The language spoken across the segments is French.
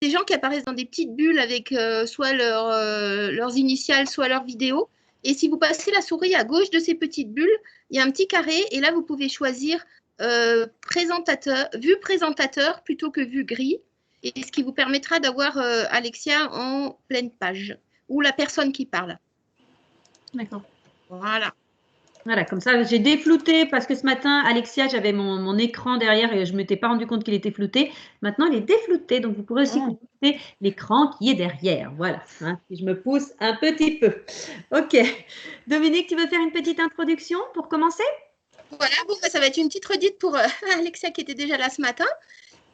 des gens qui apparaissent dans des petites bulles avec soit leurs initiales, soit leur vidéo. Et si vous passez la souris à gauche de ces petites bulles, il y a un petit carré et là, vous pouvez choisir vue présentateur plutôt que vue gris. Et ce qui vous permettra d'avoir Alexia en pleine page ou la personne qui parle. D'accord. Voilà. Voilà, comme ça, j'ai déflouté parce que ce matin, Alexia, j'avais mon écran derrière et je ne m'étais pas rendu compte qu'il était flouté. Maintenant, il est déflouté, donc vous pourrez aussi consulter l'écran qui est derrière. Voilà, hein, si je me pousse un petit peu. Ok. Dominique, tu veux faire une petite introduction pour commencer? Voilà, bon, ça va être une petite redite pour Alexia qui était déjà là ce matin.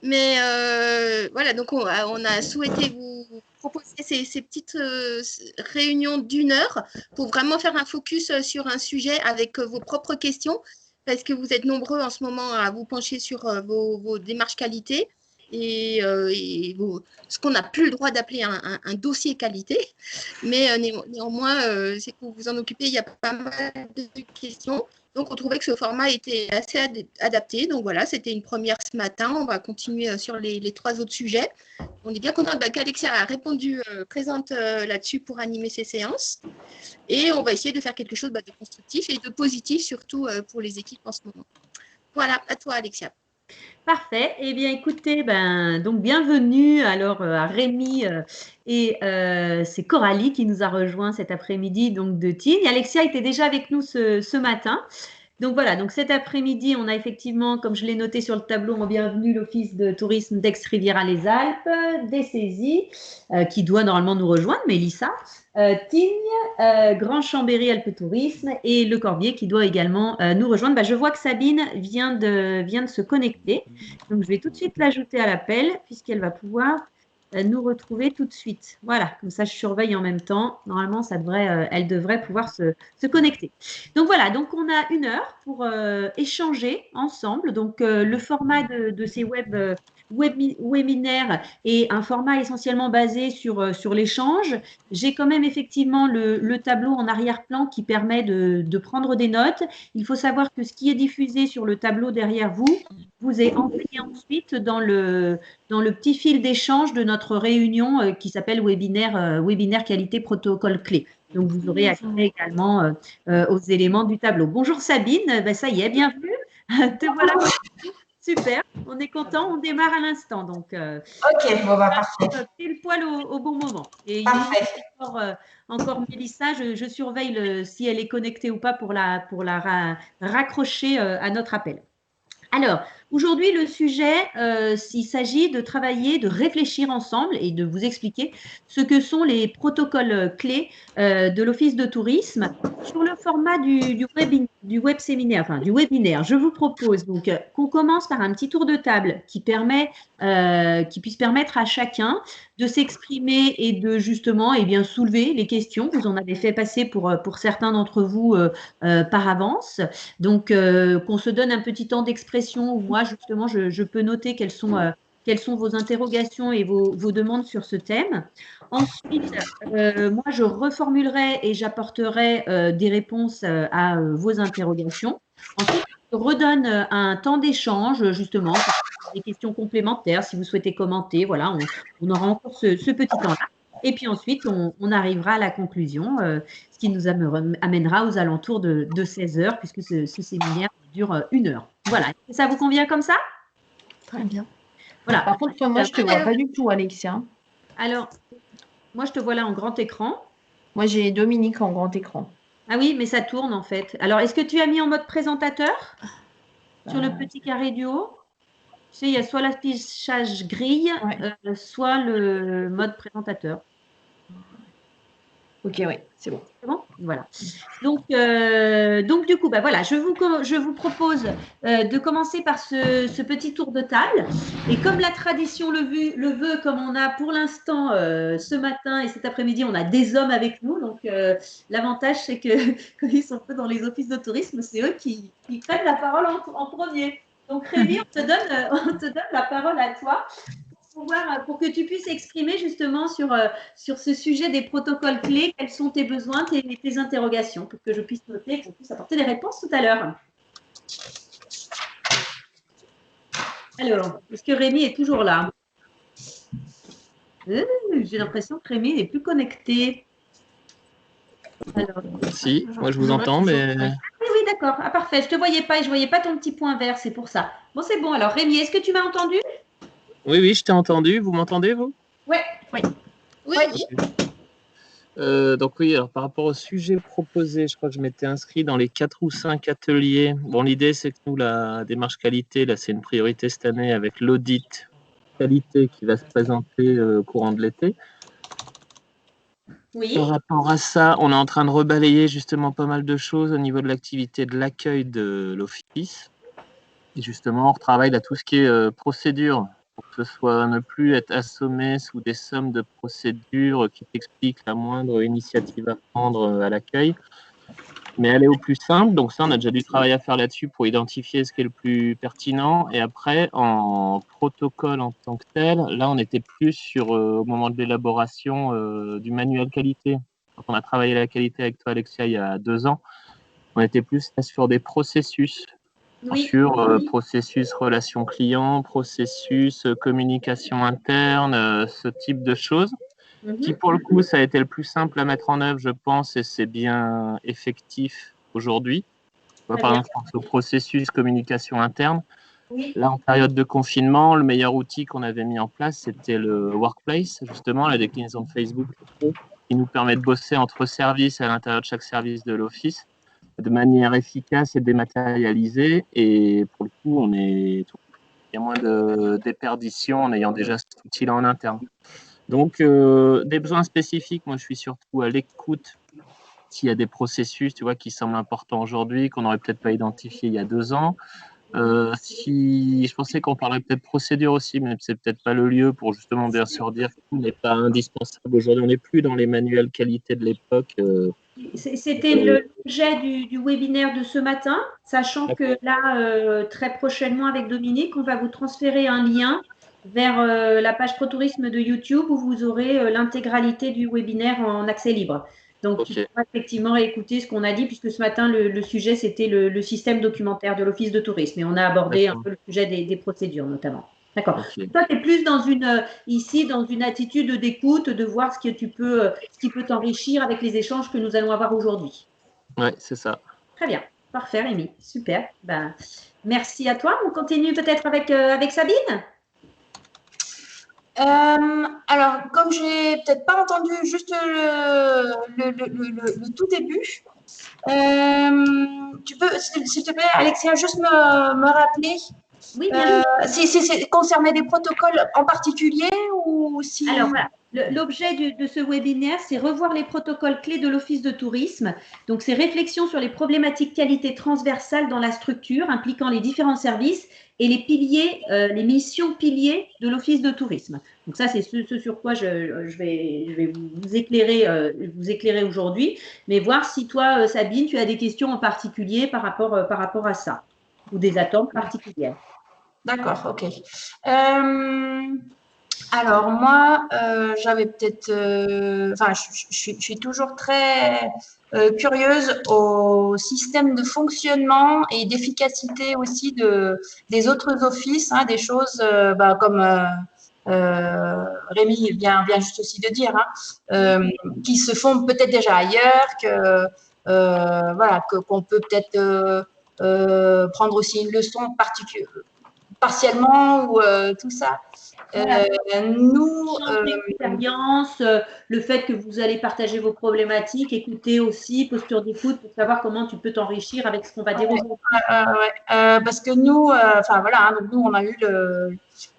Mais voilà, donc on a souhaité vous proposer ces petites réunions d'1 heure pour vraiment faire un focus sur un sujet avec vos propres questions, parce que vous êtes nombreux en ce moment à vous pencher sur vos démarches qualité et ce qu'on n'a plus le droit d'appeler un dossier qualité. Mais néanmoins, c'est que vous vous en occupez, il y a pas mal de questions. Donc, on trouvait que ce format était assez adapté. Donc, voilà, c'était une première ce matin. On va continuer sur les 3 autres sujets. On est bien content qu'Alexia a répondu présente là-dessus pour animer ces séances. Et on va essayer de faire quelque chose de constructif et de positif, surtout pour les équipes en ce moment. Voilà, à toi, Alexia. Parfait. Eh bien, écoutez, donc bienvenue alors à Rémi et c'est Coralie qui nous a rejoint cet après-midi donc de Tignes. Alexia était déjà avec nous ce matin. Donc voilà, donc cet après-midi, on a effectivement, comme je l'ai noté sur le tableau, en bienvenue l'Office de tourisme d'Aix-Rivière-les-Alpes, des saisies, qui doit normalement nous rejoindre, Mélissa, Tignes, Grand Chambéry Alpes Tourisme et Le Corbier qui doit également nous rejoindre. Je vois que Sabine vient de se connecter, donc je vais tout de suite l'ajouter à l'appel puisqu'elle va pouvoir nous retrouver tout de suite. Voilà, comme ça je surveille en même temps. Normalement, elle devrait pouvoir se connecter. Donc voilà, donc on a 1 heure pour échanger ensemble. Donc le format de ces webinaires est un format essentiellement basé sur l'échange. J'ai quand même effectivement le tableau en arrière-plan qui permet de prendre des notes. Il faut savoir que ce qui est diffusé sur le tableau derrière vous est envoyé ensuite dans le petit fil d'échange de notre réunion qui s'appelle webinaire qualité protocole clé. Donc, vous aurez accès également aux éléments du tableau. Bonjour Sabine, ça y est, bienvenue. Te voilà. Super, on est content, on démarre à l'instant. Donc, ok, bon, parfait. Pile poil au bon moment. Et parfait. il y a encore Mélissa, je surveille si elle est connectée ou pas pour la raccrocher à notre appel. Alors, aujourd'hui, le sujet, il s'agit de travailler, de réfléchir ensemble et de vous expliquer ce que sont les protocoles clés de l'Office de tourisme sur le format du web séminaire, enfin du webinaire. Je vous propose donc qu'on commence par un petit tour de table qui puisse permettre à chacun de s'exprimer et de justement soulever les questions. Vous en avez fait passer pour certains d'entre vous par avance. Donc, qu'on se donne un petit temps d'expression où moi, justement, je peux noter quelles sont vos interrogations et vos demandes sur ce thème. Ensuite, moi, je reformulerai et j'apporterai des réponses à vos interrogations. Ensuite, je redonne un temps d'échange, justement, pour des questions complémentaires, si vous souhaitez commenter. Voilà, on aura encore ce petit temps-là. Et puis ensuite, on arrivera à la conclusion, ce qui nous amènera aux alentours de 16 heures, puisque ce séminaire dure 1 heure. Voilà. Ça vous convient comme ça? Très bien. Voilà. Par contre, moi, je ne te vois pas du tout, Alexia. Alors, moi, je te vois là en grand écran. Moi, j'ai Dominique en grand écran. Ah oui, mais ça tourne en fait. Alors, est-ce que tu as mis en mode présentateur sur le petit carré du haut? Tu sais, il y a soit l'affichage grille, soit le mode présentateur. Ok, oui, c'est bon. C'est bon? Voilà. Donc du coup, voilà, je vous propose de commencer par ce petit tour de table. Et comme la tradition le veut, comme on a pour l'instant ce matin et cet après-midi, on a des hommes avec nous. Donc l'avantage, c'est que quand ils sont peu dans les offices de tourisme, c'est eux qui prennent la parole en premier. Donc Rémi, on te donne la parole à toi. Pour que tu puisses exprimer justement sur ce sujet des protocoles clés, quels sont tes besoins, tes interrogations, pour que je puisse noter et qu'on puisse apporter des réponses tout à l'heure. Alors, est-ce que Rémi est toujours là? J'ai l'impression que Rémi n'est plus connecté. Alors, Si, moi je vous entends, mais oui, d'accord. Ah, parfait. Je ne te voyais pas et je ne voyais pas ton petit point vert, c'est pour ça. Bon, c'est bon. Alors, Rémi, est-ce que tu m'as entendu? oui, je t'ai entendu. Vous m'entendez, vous? Ouais. Oui, Ouais. oui. Donc oui, alors par rapport au sujet proposé, je crois que je m'étais inscrit dans les 4 ou 5 ateliers. Bon, l'idée, c'est que nous, la démarche qualité, là, c'est une priorité cette année avec l'audit qualité qui va se présenter au courant de l'été. Oui. Par rapport à ça, on est en train de rebalayer justement pas mal de choses au niveau de l'activité de l'accueil de l'office. Et justement, on retravaille là tout ce qui est procédure, pour que ce soit ne plus être assommé sous des sommes de procédures qui t'expliquent la moindre initiative à prendre à l'accueil, mais aller au plus simple. Donc ça, on a déjà du travail à faire là-dessus pour identifier ce qui est le plus pertinent. Et après, en protocole en tant que tel, là, on était plus sur, au moment de l'élaboration du manuel qualité. Quand on a travaillé la qualité avec toi, Alexia, il y a 2 ans, on était plus là sur des processus. Oui. Sur processus relation client, processus communication interne, ce type de choses, qui pour le coup, ça a été le plus simple à mettre en œuvre, je pense, et c'est bien effectif aujourd'hui. Par exemple, je pense au processus communication interne. Oui. Là, en période de confinement, le meilleur outil qu'on avait mis en place, c'était le Workplace, justement, la déclinaison de Facebook, qui nous permet de bosser entre services à l'intérieur de chaque service de l'Office de manière efficace et dématérialisée. Et pour le coup, il y a moins de déperdition en ayant déjà cet outil-là en interne. Donc, des besoins spécifiques, moi, je suis surtout à l'écoute s'il y a des processus, tu vois, qui semblent importants aujourd'hui, qu'on n'aurait peut-être pas identifié il y a 2 ans. Je pensais qu'on parlerait peut-être procédure aussi, mais c'est peut-être pas le lieu pour justement bien sûr dire que tout n'est pas indispensable aujourd'hui. On n'est plus dans les manuels qualité de l'époque. C'était l'objet du webinaire de ce matin, sachant que là, très prochainement avec Dominique, on va vous transférer un lien vers la page ProTourisme de YouTube où vous aurez l'intégralité du webinaire en accès libre. Donc, tu pourras effectivement écouter ce qu'on a dit, puisque ce matin, le sujet, c'était le système documentaire de l'Office de tourisme. Et on a abordé un peu le sujet des procédures, notamment. D'accord. Toi, tu es plus ici dans une attitude d'écoute, de voir ce qui peut t'enrichir avec les échanges que nous allons avoir aujourd'hui. Oui, c'est ça. Très bien. Parfait, Rémi. Super. Ben, merci à toi. On continue peut-être avec Sabine. Alors, comme j'ai peut-être pas entendu juste le tout début, tu peux, s'il te plaît, Alexia, juste me rappeler oui, bien si c'est concerné des protocoles en particulier ou si… Alors, voilà. L'objet de ce webinaire, c'est revoir les protocoles clés de l'Office de tourisme. Donc, c'est réflexion sur les problématiques qualité transversales dans la structure impliquant les différents services et les piliers, les missions piliers de l'Office de tourisme. Donc, ça, c'est ce sur quoi je vais vous éclairer aujourd'hui, mais voir si toi, Sabine, tu as des questions en particulier par rapport à ça ou des attentes particulières. D'accord, ok. Alors moi, j'avais peut-être, enfin, je suis toujours très curieuse au système de fonctionnement et d'efficacité aussi des autres offices, hein, des choses comme Rémi vient juste aussi de dire, hein, qui se font peut-être déjà ailleurs, voilà, qu'on peut peut-être prendre aussi une leçon partiellement ou tout ça. L'expérience, le fait que vous allez partager vos problématiques, écouter aussi, posture d'écoute pour savoir comment tu peux t'enrichir avec ce qu'on va dire aujourd'hui. Parce que nous, enfin voilà, donc nous on a eu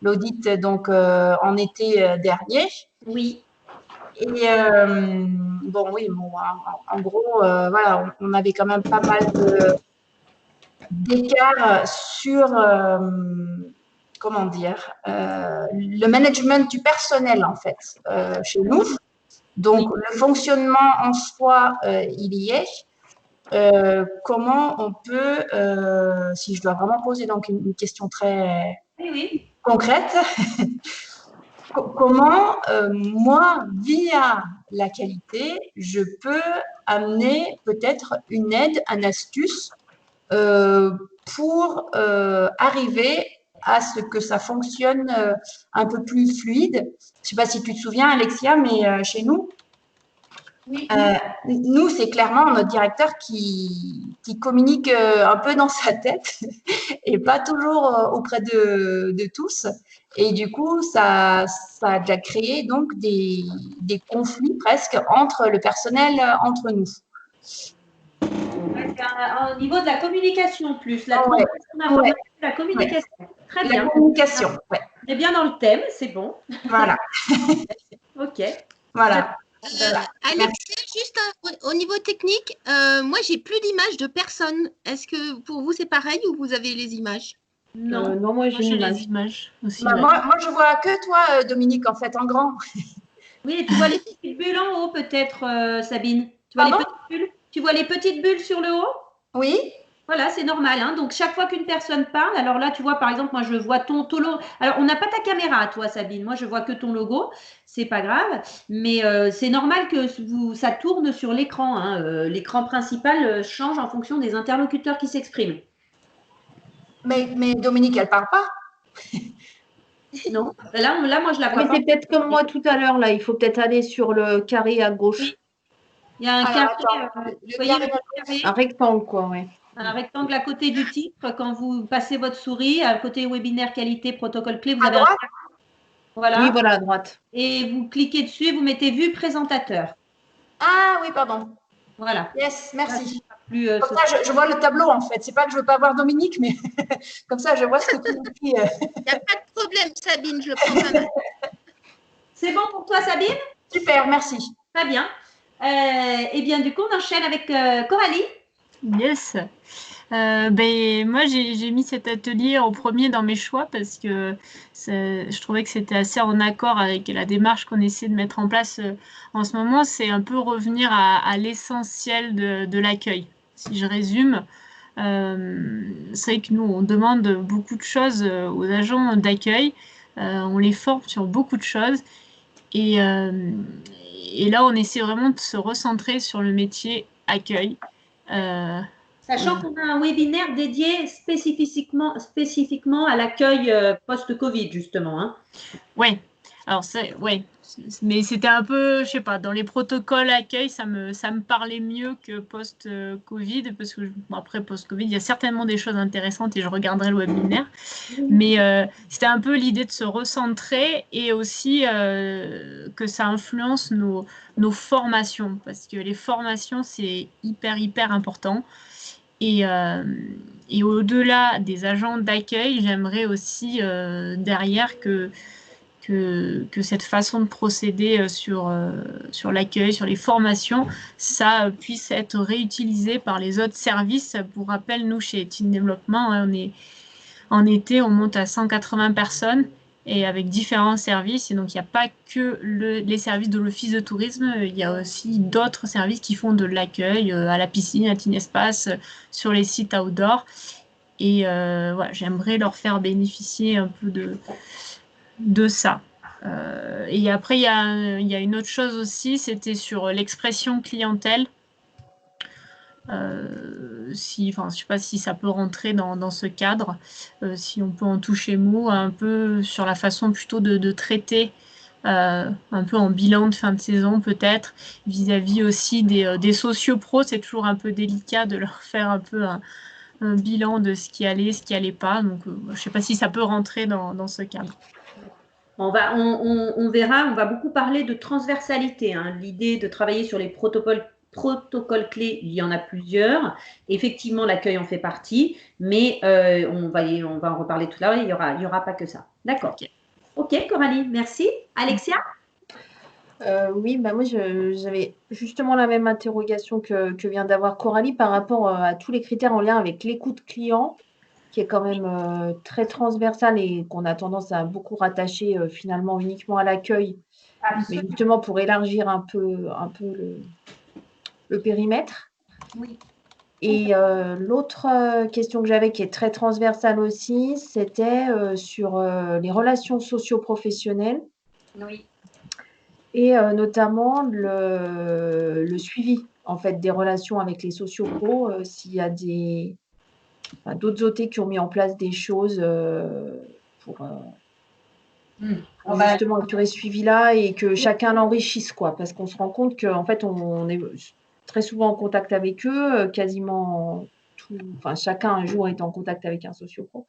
l'audit donc en été dernier. Oui. Et bon, oui, bon, en gros, voilà, on avait quand même pas mal d'écart sur comment dire, le management du personnel, en fait, chez nous. Donc, le fonctionnement en soi, il y est. Comment on peut, si je dois vraiment poser donc une question très concrète, comment moi, via la qualité, je peux amener peut-être une aide, une astuce pour arriver à ce que ça fonctionne un peu plus fluide. Je ne sais pas si tu te souviens, Alexia, mais chez nous, nous, c'est clairement notre directeur qui communique un peu dans sa tête et pas toujours auprès de tous. Et du coup, ça a déjà créé donc des conflits presque entre le personnel, entre nous. Au niveau de la communication plus, la Ouais, transmission d'informations, ouais, la communication. Très la bien. communication, ouais. On est bien dans le thème, c'est bon. Voilà, Ok. voilà. Alexia, juste au niveau technique, moi j'ai plus d'images de personne. Est-ce que pour vous c'est pareil ou vous avez les images? Non. Non, moi j'ai une les image. images aussi. Bah, ouais. moi, je vois que toi, Dominique, en fait, en grand. Oui, et tu vois les petites bulles en haut peut-être, Sabine. Tu vois les Pardon? petites bulles? Tu vois les petites bulles sur le haut? Oui, Voilà, c'est normal, hein. Donc, chaque fois qu'une personne parle, alors là, tu vois, par exemple, moi, je vois ton logo. Alors, on n'a pas ta caméra, toi, Sabine. Moi, je vois que ton logo. C'est pas grave. Mais c'est normal que ça tourne sur l'écran, hein. L'écran principal change en fonction des interlocuteurs qui s'expriment. mais Dominique, elle parle pas. Non? Là, moi, je la vois Mais pas. c'est peut-être comme moi tout à l'heure, là. Il faut peut-être aller sur le carré à gauche. Oui. Il y a un Alors, carré. attends, Vous le voyez carré le à carré? Un rectangle, quoi, ouais. Un rectangle à côté du titre. Quand vous passez votre souris, à côté webinaire qualité, protocole clé, vous à avez un droite. carré. Voilà. Oui, voilà, à droite. Et vous cliquez dessus et vous mettez vue présentateur. Ah oui, pardon. Voilà. Yes, Là, merci. ce sera plus, Comme ça, je vois le tableau, en fait. C'est pas que je veux pas voir Dominique, mais comme ça, je vois ce que tu écris. Il n'y a pas de problème, Sabine, je le prends pas mal. C'est bon pour toi, Sabine? Super, merci. Très bien. Eh bien, du coup, on enchaîne avec Coralie. Yes. Moi, j'ai mis cet atelier en premier dans mes choix parce que je trouvais que c'était assez en accord avec la démarche qu'on essaie de mettre en place en ce moment. C'est un peu revenir à l'essentiel de l'accueil. Si je résume, c'est vrai que nous, on demande beaucoup de choses aux agents d'accueil. On les forme sur beaucoup de choses. Et là, on essaie vraiment de se recentrer sur le métier accueil. Sachant qu'on a un webinaire dédié spécifiquement à l'accueil post-Covid, justement. Hein. Ouais, alors ouais, mais c'était un peu, je sais pas, dans les protocoles accueil, ça me parlait mieux que post-Covid, parce que après post-Covid, il y a certainement des choses intéressantes et je regarderai le webinaire. Mais c'était un peu l'idée de se recentrer et aussi que ça influence nos formations, parce que les formations, c'est hyper important. Et au-delà des agents d'accueil, j'aimerais aussi derrière que cette façon de procéder sur l'accueil, sur les formations, ça puisse être réutilisé par les autres services. Pour rappel, nous, chez Team Développement, hein, en été, on monte à 180 personnes et avec différents services. Et donc, il n'y a pas que les services de l'Office de tourisme, il y a aussi d'autres services qui font de l'accueil à la piscine, à Teen Espace, sur les sites outdoor. Et voilà, j'aimerais leur faire bénéficier un peu de ça. Et après, il y a une autre chose aussi, c'était sur l'expression clientèle. Je ne sais pas si ça peut rentrer dans ce cadre, si on peut en toucher mot, un peu sur la façon plutôt de traiter, un peu en bilan de fin de saison peut-être, vis-à-vis aussi des sociopros, c'est toujours un peu délicat de leur faire un peu un bilan de ce qui allait pas, donc je ne sais pas si ça peut rentrer dans ce cadre. On verra, on va beaucoup parler de transversalité, hein, l'idée de travailler sur les protocoles clés, il y en a plusieurs. Effectivement, l'accueil en fait partie, mais on va en reparler tout à l'heure, il y aura pas que ça. D'accord. Ok, Coralie, merci. Alexia? Oui, moi j'avais justement la même interrogation que vient d'avoir Coralie par rapport à tous les critères en lien avec l'écoute client, qui est quand même très transversal et qu'on a tendance à beaucoup rattacher finalement uniquement à l'accueil, mais justement pour élargir un peu le périmètre. Oui. Et l'autre question que j'avais qui est très transversale aussi, c'était sur les relations socio-professionnelles. Oui. Et notamment le suivi en fait des relations avec les sociopros, s'il y a des d'autres OT qui ont mis en place des choses pour justement assurer ce suivi-là et que chacun l'enrichisse, quoi. Parce qu'on se rend compte qu'en fait, on est très souvent en contact avec eux, quasiment chacun un jour est en contact avec un sociopro.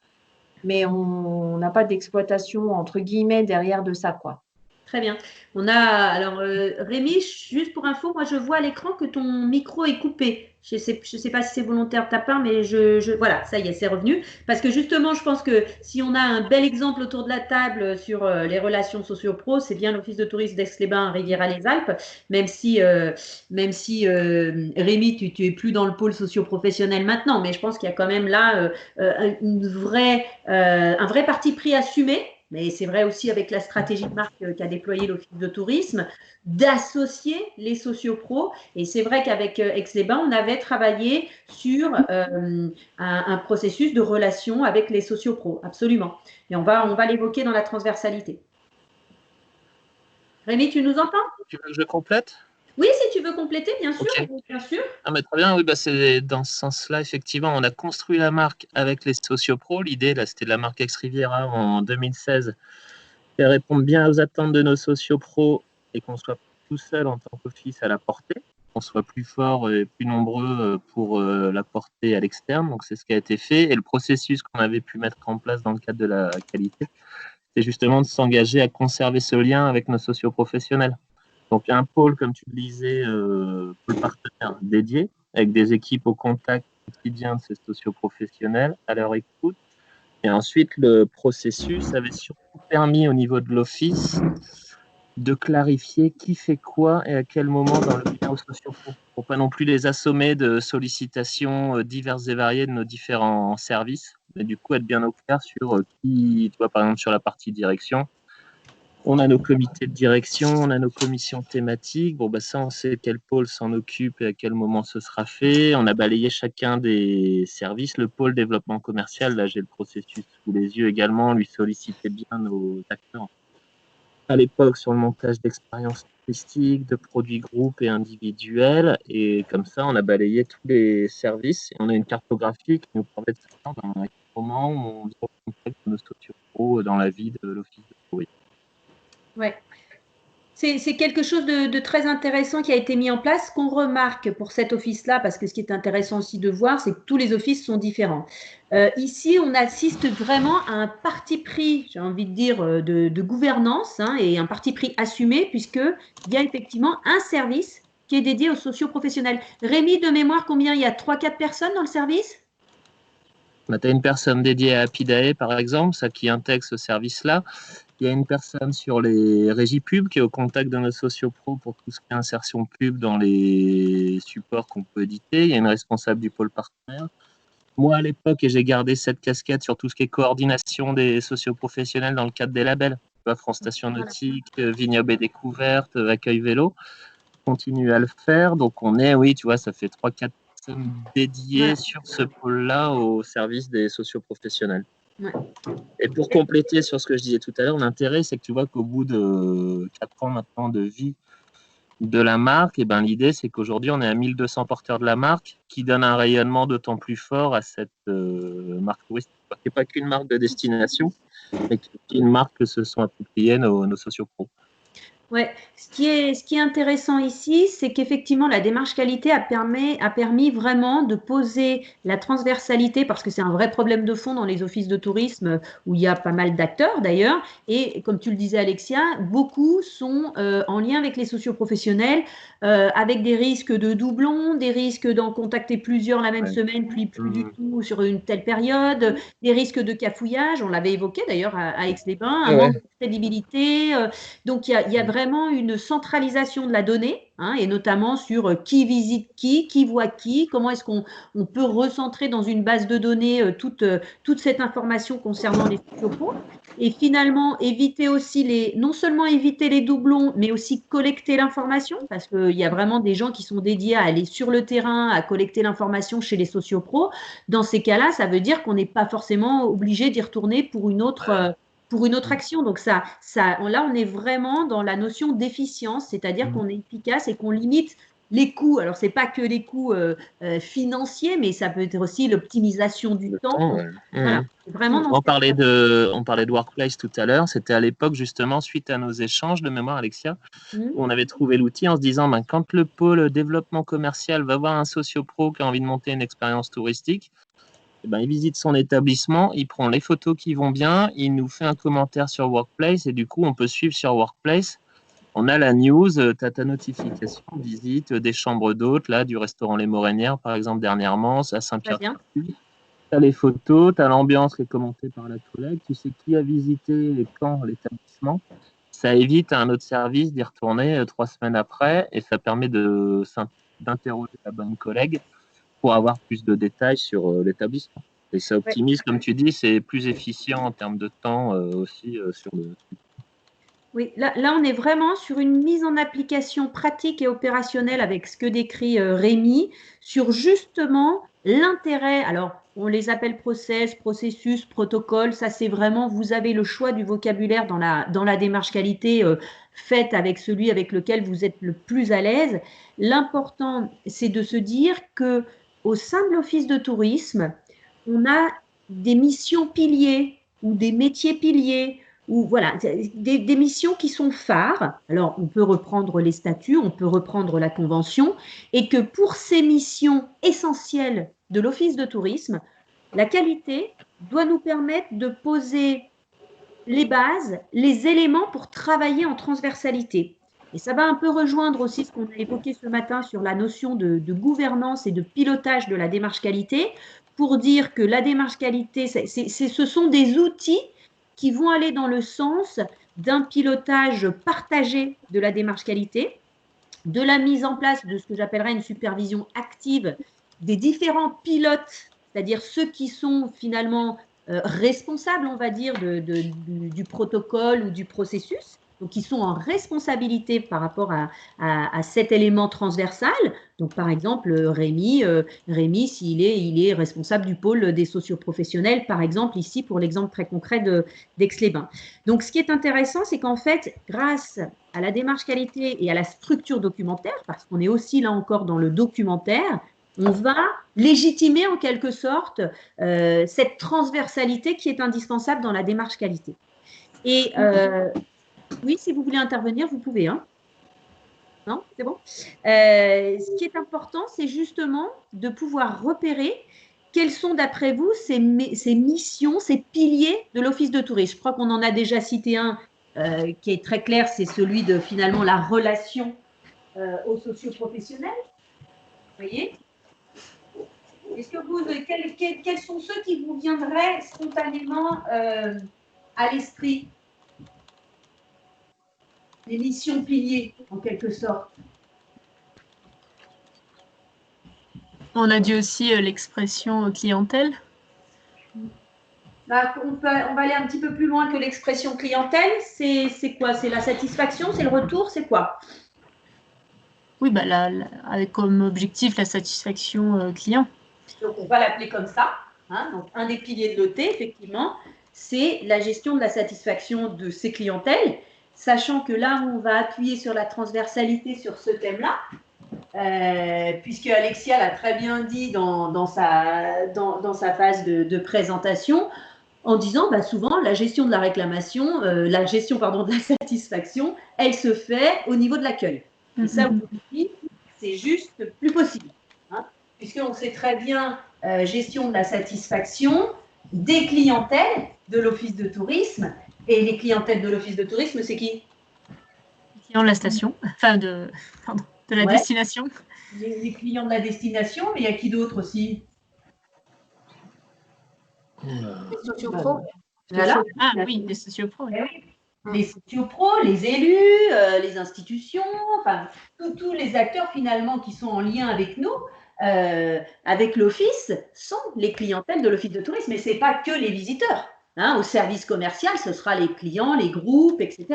Mais on n'a pas d'exploitation, entre guillemets, derrière de ça, quoi. Très bien. On a, alors, Rémi, juste pour info, moi, je vois à l'écran que ton micro est coupé. Je sais pas si c'est volontaire de ta part, mais voilà, ça y est, c'est revenu. Parce que justement, je pense que si on a un bel exemple autour de la table sur les relations socio-pro, c'est bien l'Office de tourisme d'Aix-les-Bains, Riviera-les-Alpes, même si Rémi, tu es plus dans le pôle socio-professionnel maintenant, mais je pense qu'il y a quand même là un vrai parti pris assumé. Mais c'est vrai aussi avec la stratégie de marque qu'a déployée l'Office de tourisme, d'associer les sociopros. Et c'est vrai qu'avec Aix-les-Bains, on avait travaillé sur un processus de relation avec les sociopros, absolument. Et on va l'évoquer dans la transversalité. Rémi, tu nous entends? Tu veux que je complète? Oui, si tu veux compléter, bien sûr. Okay. Bien sûr. Ah, mais très bien, oui, c'est dans ce sens-là, effectivement, on a construit la marque avec les sociopros. L'idée, là, c'était de la marque Aix-Riviera en 2016, et répondre bien aux attentes de nos sociopros et qu'on soit tout seul en tant qu'office à la porter, qu'on soit plus fort et plus nombreux pour la porter à l'externe. Donc, c'est ce qui a été fait. Et le processus qu'on avait pu mettre en place dans le cadre de la qualité, c'est justement de s'engager à conserver ce lien avec nos socioprofessionnels. Donc, un pôle, comme tu le disais, pôle partenaire dédié, avec des équipes au contact quotidien de ces socioprofessionnels, à leur écoute. Et ensuite, le processus avait surtout permis au niveau de l'office de clarifier qui fait quoi et à quel moment dans le lien aux sociopros, pour pas non plus les assommer de sollicitations diverses et variées de nos différents services, mais du coup être bien au clair sur qui, tu vois, par exemple sur la partie direction, on a nos comités de direction, on a nos commissions thématiques. Bon, ça, on sait quel pôle s'en occupe et à quel moment ce sera fait. On a balayé chacun des services. Le pôle développement commercial, là, j'ai le processus sous les yeux également, lui sollicitait bien nos acteurs. À l'époque, sur le montage d'expériences touristiques, de produits groupes et individuels. Et comme ça, on a balayé tous les services. Et on a une cartographie qui nous permet de savoir à quel moment on vient au contact de nos sociopros dans la vie de l'office de tourisme. Ouais. C'est quelque chose de très intéressant qui a été mis en place. Ce qu'on remarque pour cet office-là, parce que ce qui est intéressant aussi de voir, c'est que tous les offices sont différents. Ici, on assiste vraiment à un parti pris, j'ai envie de dire, de gouvernance et un parti pris assumé, puisqu'il y a effectivement un service qui est dédié aux socioprofessionnels. Rémi, de mémoire, combien il y a 3-4 personnes dans le service? Tu as une personne dédiée à Apidae, par exemple, ça qui intègre ce service-là. Il y a une personne sur les régies pub qui est au contact de nos sociopros pour tout ce qui est insertion pub dans les supports qu'on peut éditer. Il y a une responsable du pôle partenaire. Moi, à l'époque, et j'ai gardé cette casquette sur tout ce qui est coordination des socioprofessionnels dans le cadre des labels. France Station Nautique, Vignoble et Découverte, Accueil Vélo. On continue à le faire. Donc, on est, oui, tu vois, ça fait 3-4 personnes dédiées sur ce pôle-là au service des socioprofessionnels. Ouais. Et pour compléter sur ce que je disais tout à l'heure, l'intérêt, c'est que tu vois qu'au bout de 4 ans maintenant de vie de la marque, et ben, l'idée, c'est qu'aujourd'hui, on est à 1200 porteurs de la marque qui donne un rayonnement d'autant plus fort à cette marque touristique. Ce n'est pas qu'une marque de destination, mais une marque que se sont appropriées nos sociopros. Ouais, ce qui est intéressant ici, c'est qu'effectivement, la démarche qualité a permis vraiment de poser la transversalité, parce que c'est un vrai problème de fond dans les offices de tourisme où il y a pas mal d'acteurs d'ailleurs. Et comme tu le disais, Alexia, beaucoup sont en lien avec les socioprofessionnels, avec des risques de doublons, des risques d'en contacter plusieurs la même semaine, puis plus du tout sur une telle période, des risques de cafouillage, on l'avait évoqué d'ailleurs à Aix-les-Bains, un manque de crédibilité. Donc, il y a vraiment une centralisation de la donnée, et notamment sur qui visite qui voit qui, comment est-ce qu'on peut recentrer dans une base de données toute cette information concernant les sociopros. Et finalement, non seulement éviter les doublons, mais aussi collecter l'information, parce qu'il y a vraiment des gens qui sont dédiés à aller sur le terrain, à collecter l'information chez les sociopros. Dans ces cas-là, ça veut dire qu'on n'est pas forcément obligé d'y retourner pour une autre action. Donc là, on est vraiment dans la notion d'efficience, c'est-à-dire qu'on est efficace et qu'on limite les coûts, alors ce n'est pas que les coûts financiers, mais ça peut être aussi l'optimisation du temps. Voilà, vraiment on parlait de Workplace tout à l'heure. C'était à l'époque, justement, suite à nos échanges de mémoire, Alexia, où on avait trouvé l'outil en se disant, ben, quand le pôle développement commercial va voir un sociopro qui a envie de monter une expérience touristique, eh ben, il visite son établissement, il prend les photos qui vont bien, il nous fait un commentaire sur Workplace et du coup, on peut suivre sur Workplace. On a la news, tu as ta notification, visite des chambres d'hôtes, là, du restaurant Les Morénières, par exemple, dernièrement, à Saint-Pierre. Tu as les photos, tu as l'ambiance qui est commentée par la collègue, tu sais qui a visité et quand l'établissement. Ça évite à un autre service d'y retourner 3 semaines après et ça permet d'interroger la bonne collègue pour avoir plus de détails sur l'établissement. Et ça optimise, comme tu dis, c'est plus efficient en termes de temps aussi sur le... Oui, là, on est vraiment sur une mise en application pratique et opérationnelle avec ce que décrit Rémi, sur justement l'intérêt. Alors, on les appelle processus, protocole. Ça, c'est vraiment, vous avez le choix du vocabulaire dans la démarche qualité faite avec celui avec lequel vous êtes le plus à l'aise. L'important, c'est de se dire que au sein de l'Office de tourisme, on a des missions piliers ou des métiers piliers, ou voilà, des missions qui sont phares. Alors, on peut reprendre les statuts, on peut reprendre la convention, et que pour ces missions essentielles de l'Office de tourisme, la qualité doit nous permettre de poser les bases, les éléments pour travailler en transversalité. Et ça va un peu rejoindre aussi ce qu'on a évoqué ce matin sur la notion de gouvernance et de pilotage de la démarche qualité, pour dire que la démarche qualité, ce sont des outils qui vont aller dans le sens d'un pilotage partagé de la démarche qualité, de la mise en place de ce que j'appellerais une supervision active des différents pilotes, c'est-à-dire ceux qui sont finalement responsables, on va dire, du protocole ou du processus, donc qui sont en responsabilité par rapport à cet élément transversal. Donc, par exemple, Rémi, s'il il est responsable du pôle des socioprofessionnels, par exemple, ici, pour l'exemple très concret d'Aix-les-Bains. Donc, ce qui est intéressant, c'est qu'en fait, grâce à la démarche qualité et à la structure documentaire, parce qu'on est aussi là encore dans le documentaire, on va légitimer en quelque sorte cette transversalité qui est indispensable dans la démarche qualité. Et oui, si vous voulez intervenir, vous pouvez. Hein. Non, c'est bon. Ce qui est important, c'est justement de pouvoir repérer quelles sont, d'après vous, ces missions, ces piliers de l'Office de tourisme. Je crois qu'on en a déjà cité un qui est très clair, c'est celui de finalement la relation aux socioprofessionnels. Vous voyez ? Est-ce que quels sont ceux qui vous viendraient spontanément à l'esprit ? Les missions piliers, en quelque sorte. On a dit aussi l'expression clientèle. Bah, on va aller un petit peu plus loin que l'expression clientèle. C'est quoi? C'est la satisfaction? C'est le retour? C'est quoi? Oui, bah avec comme objectif la satisfaction client. Donc, on va l'appeler comme ça. Hein. Donc, un des piliers de l'OT, effectivement, c'est la gestion de la satisfaction de ses clientèles, sachant que là, on va appuyer sur la transversalité sur ce thème-là, puisque Alexia l'a très bien dit dans sa phase de présentation, en disant bah, souvent la gestion de la réclamation, la gestion de la satisfaction, elle se fait au niveau de l'accueil. Et ça, aujourd'hui, c'est juste plus possible. Hein, puisqu'on sait très bien gestion de la satisfaction des clientèles de l'Office de tourisme. Et les clientèles de l'Office de tourisme, c'est qui? Les clients de la station, enfin de la destination. Les clients de la destination, mais il y a qui d'autre aussi? Les sociopros. Voilà. Ah oui, les sociopros. Oui. Les sociopros, les élus, les institutions, enfin, tous les acteurs finalement qui sont en lien avec nous, avec l'Office, sont les clientèles de l'Office de tourisme. Mais ce n'est pas que les visiteurs. Hein, au service commercial, ce sera les clients, les groupes, etc.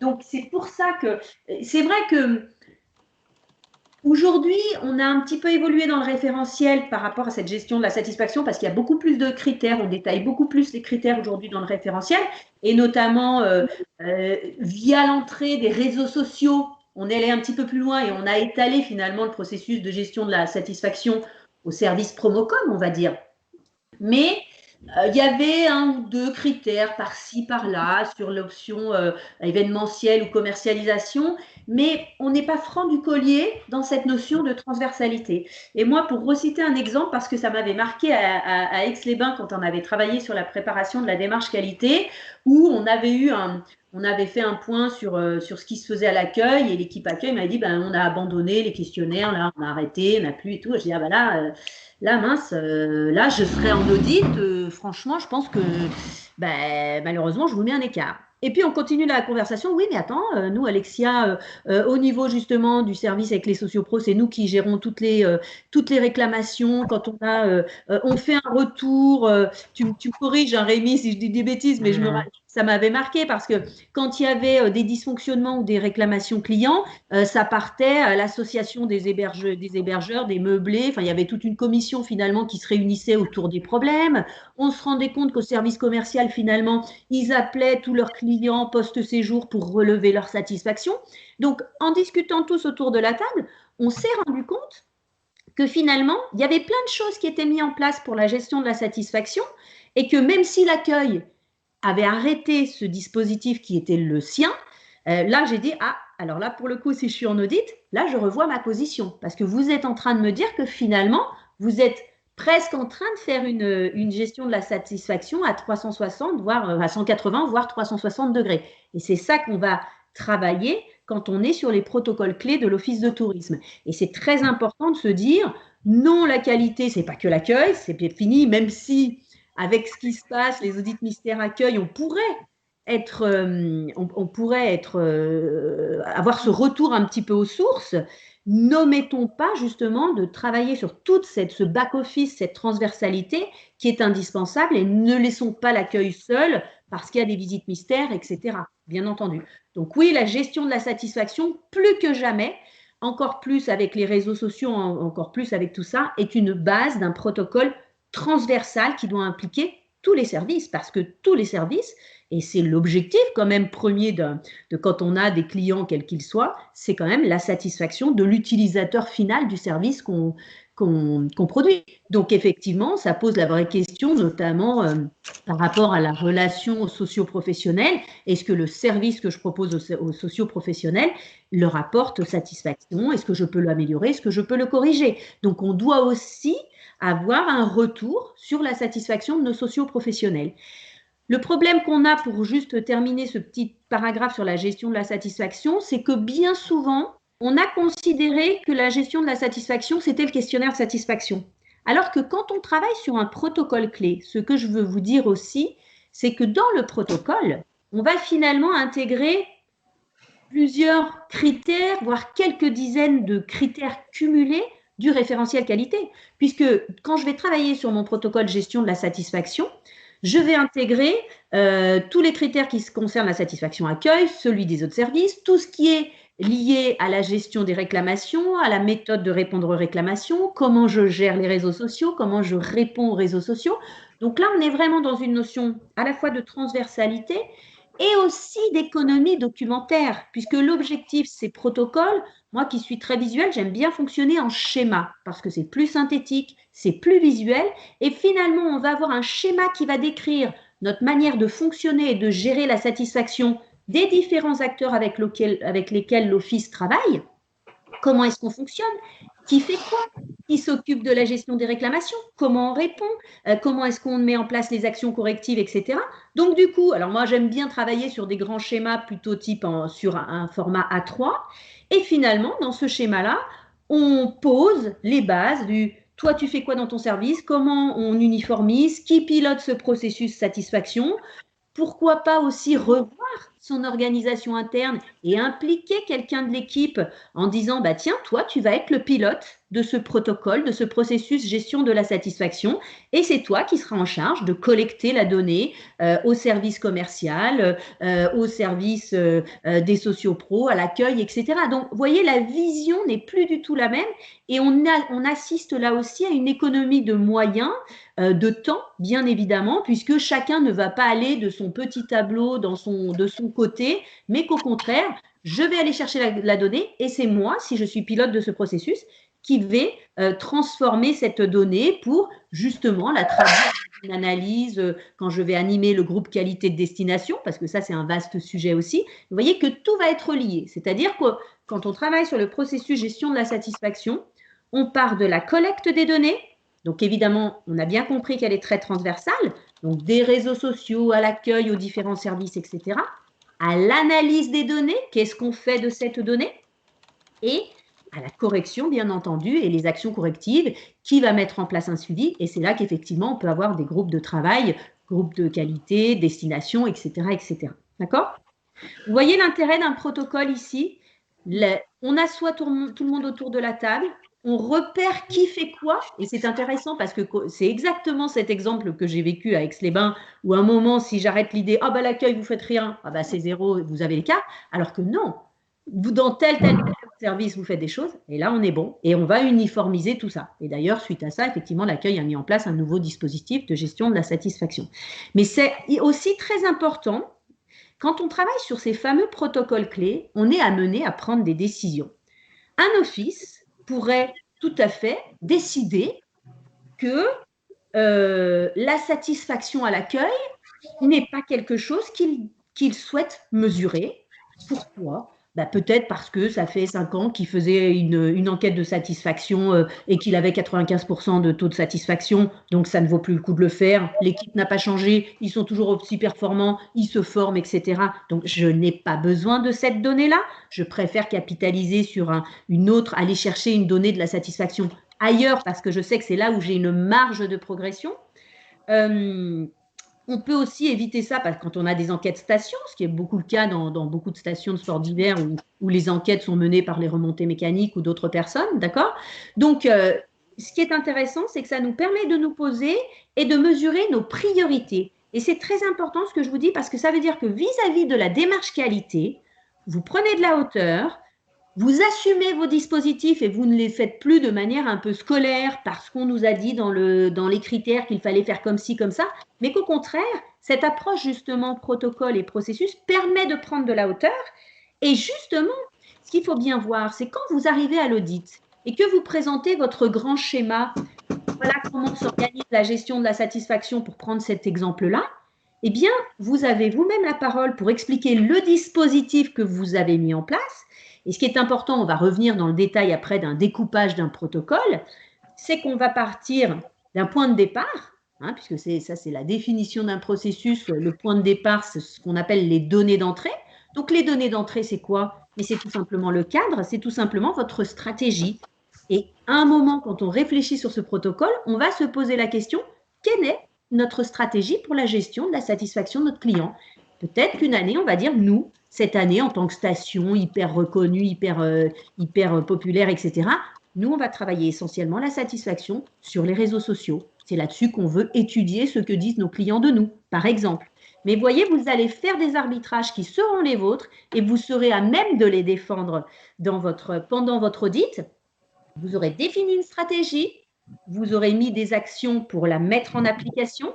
Donc, c'est pour ça que c'est vrai que aujourd'hui, on a un petit peu évolué dans le référentiel par rapport à cette gestion de la satisfaction parce qu'il y a beaucoup plus de critères, on détaille beaucoup plus les critères aujourd'hui dans le référentiel et notamment via l'entrée des réseaux sociaux on est allé un petit peu plus loin et on a étalé finalement le processus de gestion de la satisfaction au service Promocom, on va dire. Mais il y avait 1 ou 2 critères par-ci, par-là, sur l'option événementielle ou commercialisation, mais on n'est pas franc du collier dans cette notion de transversalité. Et moi, pour reciter un exemple, parce que ça m'avait marqué à Aix-les-Bains quand on avait travaillé sur la préparation de la démarche qualité, où on avait fait un point sur ce qui se faisait à l'accueil, et l'équipe accueil m'a dit, on a abandonné les questionnaires, là, on a arrêté, on n'a plus et tout. Je dis, là, mince, là, je serai en audit. Franchement, je pense que malheureusement, je vous mets un écart. Et puis, on continue la conversation. Oui, mais attends, nous, Alexia, au niveau justement du service avec les sociopros, c'est nous qui gérons toutes les réclamations. Quand on fait un retour, tu me corriges, Rémi, si je dis des bêtises, mais ça m'avait marqué parce que quand il y avait des dysfonctionnements ou des réclamations clients, ça partait à l'association des hébergeurs, des meublés. Enfin, il y avait toute une commission finalement qui se réunissait autour des problèmes. On se rendait compte qu'au service commercial, finalement, ils appelaient tous leurs clients post-séjour pour relever leur satisfaction. Donc, en discutant tous autour de la table, on s'est rendu compte que finalement, il y avait plein de choses qui étaient mises en place pour la gestion de la satisfaction et que même si l'accueil avait arrêté ce dispositif qui était le sien, là, j'ai dit, alors là, pour le coup, si je suis en audit, là, je revois ma position parce que vous êtes en train de me dire que finalement, vous êtes presque en train de faire une gestion de la satisfaction à 360, voire à 180, voire 360 degrés. Et c'est ça qu'on va travailler quand on est sur les protocoles clés de l'Office de tourisme. Et c'est très important de se dire, non, la qualité, c'est pas que l'accueil, c'est fini, même si avec ce qui se passe, les audits mystères accueil, on pourrait avoir ce retour un petit peu aux sources. N'omettons pas justement de travailler sur toute ce back-office, cette transversalité qui est indispensable et ne laissons pas l'accueil seul parce qu'il y a des visites mystères, etc. Bien entendu. Donc oui, la gestion de la satisfaction, plus que jamais, encore plus avec les réseaux sociaux, encore plus avec tout ça, est une base d'un protocole transversal qui doit impliquer tous les services parce que tous les services, et c'est l'objectif quand même premier de quand on a des clients quels qu'ils soient, c'est quand même la satisfaction de l'utilisateur final du service qu'on produit. Donc effectivement, ça pose la vraie question, notamment par rapport à la relation socio-professionnelle. Est-ce que le service que je propose aux socio-professionnels leur apporte satisfaction? Est-ce que je peux l'améliorer? Est-ce que je peux le corriger? Donc on doit aussi avoir un retour sur la satisfaction de nos socio-professionnels. Le problème qu'on a, pour juste terminer ce petit paragraphe sur la gestion de la satisfaction, c'est que bien souvent, on a considéré que la gestion de la satisfaction, c'était le questionnaire de satisfaction. Alors que quand on travaille sur un protocole clé, ce que je veux vous dire aussi, c'est que dans le protocole, on va finalement intégrer plusieurs critères, voire quelques dizaines de critères cumulés du référentiel qualité. Puisque quand je vais travailler sur mon protocole gestion de la satisfaction, je vais intégrer tous les critères qui concernent la satisfaction accueil, celui des autres services, tout ce qui est lié à la gestion des réclamations, à la méthode de répondre aux réclamations, comment je gère les réseaux sociaux, comment je réponds aux réseaux sociaux. Donc là, on est vraiment dans une notion à la fois de transversalité et aussi d'économie documentaire, puisque l'objectif, ces protocoles, moi qui suis très visuelle, j'aime bien fonctionner en schéma, parce que c'est plus synthétique, c'est plus visuel, et finalement, on va avoir un schéma qui va décrire notre manière de fonctionner et de gérer la satisfaction des différents acteurs avec lesquels l'Office travaille. Comment est-ce qu'on fonctionne? Qui fait quoi? Qui s'occupe de la gestion des réclamations? Comment on répond? Comment est-ce qu'on met en place les actions correctives, etc. Donc du coup, alors moi j'aime bien travailler sur des grands schémas plutôt type sur un format A3. Et finalement, dans ce schéma-là, on pose les bases du « toi tu fais quoi dans ton service? Comment on uniformise? Qui pilote ce processus satisfaction ?» Pourquoi pas aussi revoir son organisation interne et impliquer quelqu'un de l'équipe en disant « tiens, toi, tu vas être le pilote de ce protocole, de ce processus gestion de la satisfaction. Et c'est toi qui seras en charge de collecter la donnée au service commercial, au service des sociopros, à l'accueil, etc. Donc, vous voyez, la vision n'est plus du tout la même et on assiste là aussi à une économie de moyens, de temps, bien évidemment, puisque chacun ne va pas aller de son petit tableau de son côté, mais qu'au contraire, je vais aller chercher la donnée et c'est moi, si je suis pilote de ce processus, qui vais transformer cette donnée pour justement la traduire dans une analyse quand je vais animer le groupe qualité de destination, parce que ça, c'est un vaste sujet aussi. Vous voyez que tout va être lié. C'est-à-dire que quand on travaille sur le processus gestion de la satisfaction, on part de la collecte des données. Donc, évidemment, on a bien compris qu'elle est très transversale. Donc, des réseaux sociaux à l'accueil, aux différents services, etc. À l'analyse des données, qu'est-ce qu'on fait de cette donnée? Et à la correction, bien entendu, et les actions correctives, qui va mettre en place un suivi. Et c'est là qu'effectivement, on peut avoir des groupes de travail, groupes de qualité, destination, etc. etc. D'accord? Vous voyez l'intérêt d'un protocole ici? On assoit tout le monde autour de la table, on repère qui fait quoi, et c'est intéressant parce que c'est exactement cet exemple que j'ai vécu à Aix-les-Bains, où à un moment, si j'arrête l'idée, ah bah l'accueil, vous faites rien, ah bah c'est zéro, vous avez les cartes, alors que non, vous dans tel service, vous faites des choses, et là on est bon, et on va uniformiser tout ça. Et d'ailleurs, suite à ça, effectivement, l'accueil a mis en place un nouveau dispositif de gestion de la satisfaction. Mais c'est aussi très important, quand on travaille sur ces fameux protocoles clés, on est amené à prendre des décisions. Un office pourrait tout à fait décider que la satisfaction à l'accueil n'est pas quelque chose qu'il souhaite mesurer. Pourquoi? Peut-être parce que ça fait 5 ans qu'il faisait une enquête de satisfaction et qu'il avait 95% de taux de satisfaction, donc ça ne vaut plus le coup de le faire. L'équipe n'a pas changé, ils sont toujours aussi performants, ils se forment, etc. Donc je n'ai pas besoin de cette donnée-là. Je préfère capitaliser sur une autre, aller chercher une donnée de la satisfaction ailleurs parce que je sais que c'est là où j'ai une marge de progression. On peut aussi éviter ça quand on a des enquêtes stations, ce qui est beaucoup le cas dans beaucoup de stations de sport d'hiver où les enquêtes sont menées par les remontées mécaniques ou d'autres personnes, d'accord? Donc, ce qui est intéressant, c'est que ça nous permet de nous poser et de mesurer nos priorités. Et c'est très important ce que je vous dis parce que ça veut dire que vis-à-vis de la démarche qualité, vous prenez de la hauteur, vous assumez vos dispositifs et vous ne les faites plus de manière un peu scolaire parce qu'on nous a dit dans les critères qu'il fallait faire comme ci, comme ça, mais qu'au contraire, cette approche justement protocole et processus permet de prendre de la hauteur. Et justement, ce qu'il faut bien voir, c'est quand vous arrivez à l'audit et que vous présentez votre grand schéma, voilà comment s'organise la gestion de la satisfaction pour prendre cet exemple-là, eh bien, vous avez vous-même la parole pour expliquer le dispositif que vous avez mis en place. Et ce qui est important, on va revenir dans le détail après d'un découpage d'un protocole, c'est qu'on va partir d'un point de départ, puisque ça c'est la définition d'un processus. Le point de départ, c'est ce qu'on appelle les données d'entrée. Donc les données d'entrée, c'est quoi? Mais c'est tout simplement le cadre, c'est tout simplement votre stratégie. Et à un moment, quand on réfléchit sur ce protocole, on va se poser la question, quelle est notre stratégie pour la gestion de la satisfaction de notre client? Peut-être qu'une année, on va dire, nous, cette année, en tant que station hyper reconnue, hyper populaire, etc., nous, on va travailler essentiellement la satisfaction sur les réseaux sociaux. C'est là-dessus qu'on veut étudier ce que disent nos clients de nous, par exemple. Mais voyez, vous allez faire des arbitrages qui seront les vôtres et vous serez à même de les défendre pendant votre audit. Vous aurez défini une stratégie, vous aurez mis des actions pour la mettre en application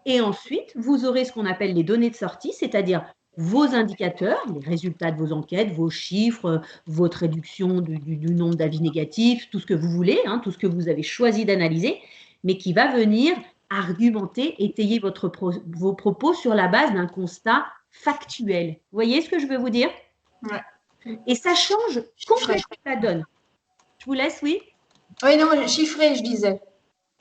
et ensuite, vous aurez ce qu'on appelle les données de sortie, c'est-à-dire vos indicateurs, les résultats de vos enquêtes, vos chiffres, votre réduction du nombre d'avis négatifs, tout ce que vous voulez, tout ce que vous avez choisi d'analyser, mais qui va venir argumenter, étayer vos propos sur la base d'un constat factuel. Vous voyez ce que je veux vous dire? Ouais. Et ça change complètement la donne. Je vous laisse, oui? Oui, non, chiffré, je disais.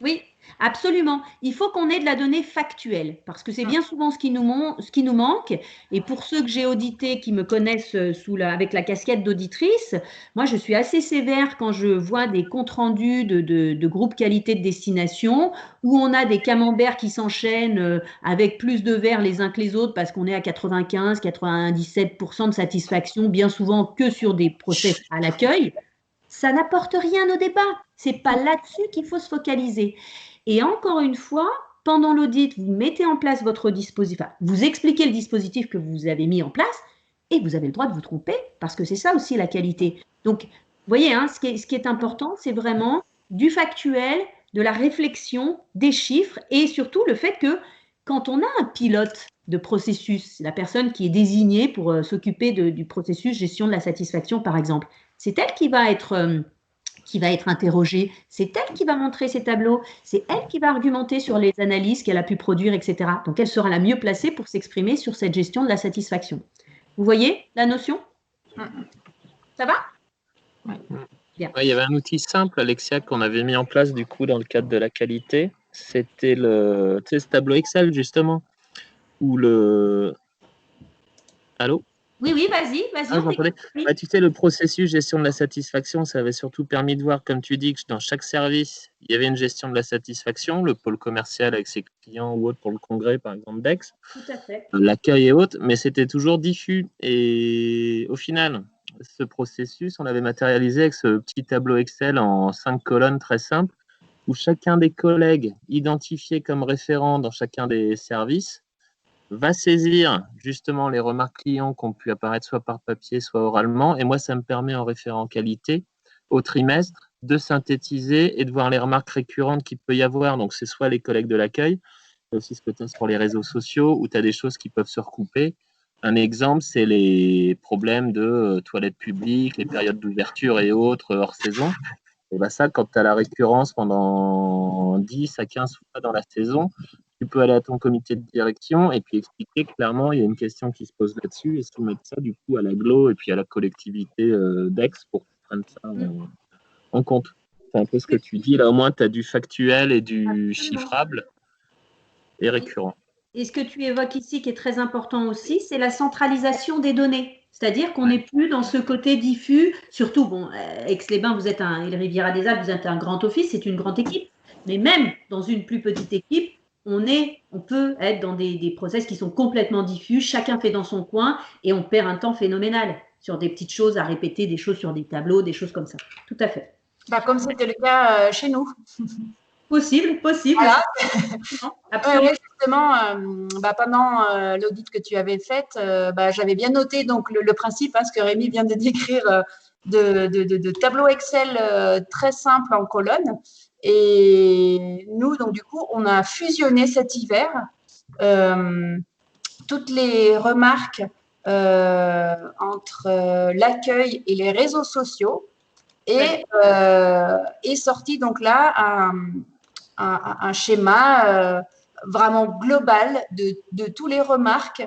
Oui, absolument. Il faut qu'on ait de la donnée factuelle parce que c'est bien souvent ce qui nous manque. Et pour ceux que j'ai audités qui me connaissent avec la casquette d'auditrice, moi, je suis assez sévère quand je vois des comptes rendus de groupes qualité de destination où on a des camemberts qui s'enchaînent avec plus de verres les uns que les autres parce qu'on est à 95-97% de satisfaction, bien souvent que sur des process à l'accueil. ça n'apporte rien au débat. Ce n'est pas là-dessus qu'il faut se focaliser. Et encore une fois, pendant l'audit, vous mettez en place votre dispositif, enfin, vous expliquez le dispositif que vous avez mis en place et vous avez le droit de vous tromper parce que c'est ça aussi la qualité. Donc, vous voyez, hein, ce qui est important, c'est vraiment du factuel, de la réflexion, des chiffres et surtout le fait que quand on a un pilote de processus, la personne qui est désignée pour s'occuper du processus gestion de la satisfaction, par exemple, c'est elle qui va être interrogée, c'est elle qui va montrer ses tableaux, c'est elle qui va argumenter sur les analyses qu'elle a pu produire, etc. Donc, elle sera la mieux placée pour s'exprimer sur cette gestion de la satisfaction. Vous voyez la notion? Ça va? Ouais, il y avait un outil simple, Alexia, qu'on avait mis en place du coup dans le cadre de la qualité. C'était ce tableau Excel, justement, où le... Allô? Oui, vas-y. Tu sais, le processus gestion de la satisfaction, ça avait surtout permis de voir, comme tu dis, que dans chaque service, il y avait une gestion de la satisfaction, le pôle commercial avec ses clients ou autres pour le congrès, par exemple, Dex, l'accueil et autres, mais c'était toujours diffus. Et au final, ce processus, on l'avait matérialisé avec ce petit tableau Excel en 5 colonnes très simple, où chacun des collègues identifiés comme référent dans chacun des services va saisir justement les remarques clients qui ont pu apparaître soit par papier, soit oralement. Et moi, ça me permet en référent qualité, au trimestre, de synthétiser et de voir les remarques récurrentes qu'il peut y avoir. Donc, c'est soit les collègues de l'accueil, c'est aussi ce que tu as pour les réseaux sociaux, où tu as des choses qui peuvent se recouper. Un exemple, c'est les problèmes de toilettes publiques, les périodes d'ouverture et autres hors saison. Et bien ça, quand tu as la récurrence pendant 10 à 15 fois dans la saison, tu peux aller à ton comité de direction et puis expliquer clairement, il y a une question qui se pose là-dessus et soumettre ça du coup à l'agglo et puis à la collectivité d'Aix pour qu'ils prennent ça en compte. C'est un peu ce que tu dis. Là, au moins, tu as du factuel et du chiffrable et récurrent. Et ce que tu évoques ici, qui est très important aussi, c'est la centralisation des données. C'est-à-dire qu'on n'est plus dans ce côté diffus. Surtout, bon, Aix-les-Bains, vous êtes et le Riviera des Alpes, vous êtes un grand office, c'est une grande équipe. Mais même dans une plus petite équipe, on peut être dans des process qui sont complètement diffus. Chacun fait dans son coin et on perd un temps phénoménal sur des petites choses à répéter, des choses sur des tableaux, des choses comme ça. Tout à fait. Comme c'était le cas chez nous. Possible. Voilà. Absolument. Justement, pendant l'audit que tu avais fait, j'avais bien noté donc le principe, ce que Rémi vient de décrire, de tableau Excel très simple en colonne. Et nous, donc du coup, on a fusionné cet hiver toutes les remarques entre l'accueil et les réseaux sociaux et est sorti donc là un schéma vraiment global de tous les remarques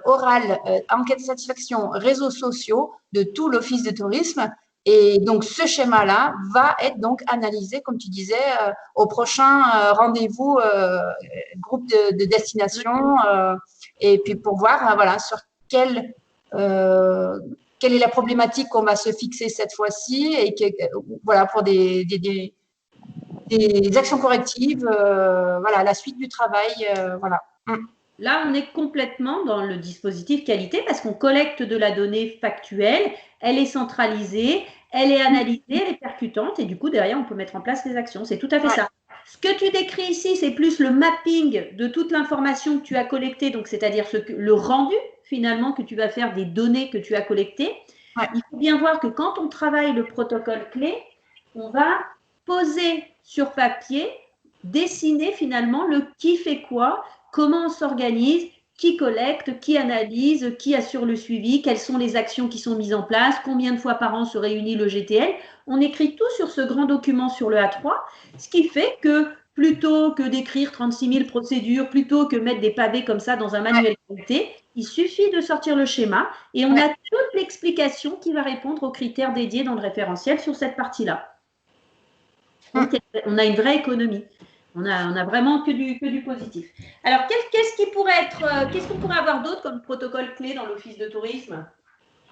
orales, enquête de satisfaction, réseaux sociaux de tout l'office de tourisme. Et donc, ce schéma-là va être donc analysé, comme tu disais, au prochain rendez-vous groupe de destination et puis pour voir sur quelle est la problématique qu'on va se fixer cette fois-ci et pour des actions correctives, la suite du travail, voilà. Là, on est complètement dans le dispositif qualité parce qu'on collecte de la donnée factuelle, elle est centralisée, elle est analysée, elle est percutante et du coup, derrière, on peut mettre en place les actions. C'est tout à fait ça. Ce que tu décris ici, c'est plus le mapping de toute l'information que tu as collectée, donc c'est-à-dire le rendu finalement que tu vas faire des données que tu as collectées. Il faut bien voir que quand on travaille le protocole clé, on va poser sur papier, dessiner finalement le qui fait quoi, comment on s'organise, qui collecte, qui analyse, qui assure le suivi, quelles sont les actions qui sont mises en place, combien de fois par an se réunit le GTL. On écrit tout sur ce grand document sur le A3, ce qui fait que plutôt que d'écrire 36 000 procédures, plutôt que mettre des pavés comme ça dans un manuel qualité, il suffit de sortir le schéma et on a toute l'explication qui va répondre aux critères dédiés dans le référentiel sur cette partie-là. Donc, on a une vraie économie. On a vraiment que du positif. Alors, qu'est-ce qu'on pourrait avoir d'autre comme protocole clé dans l'office de tourisme?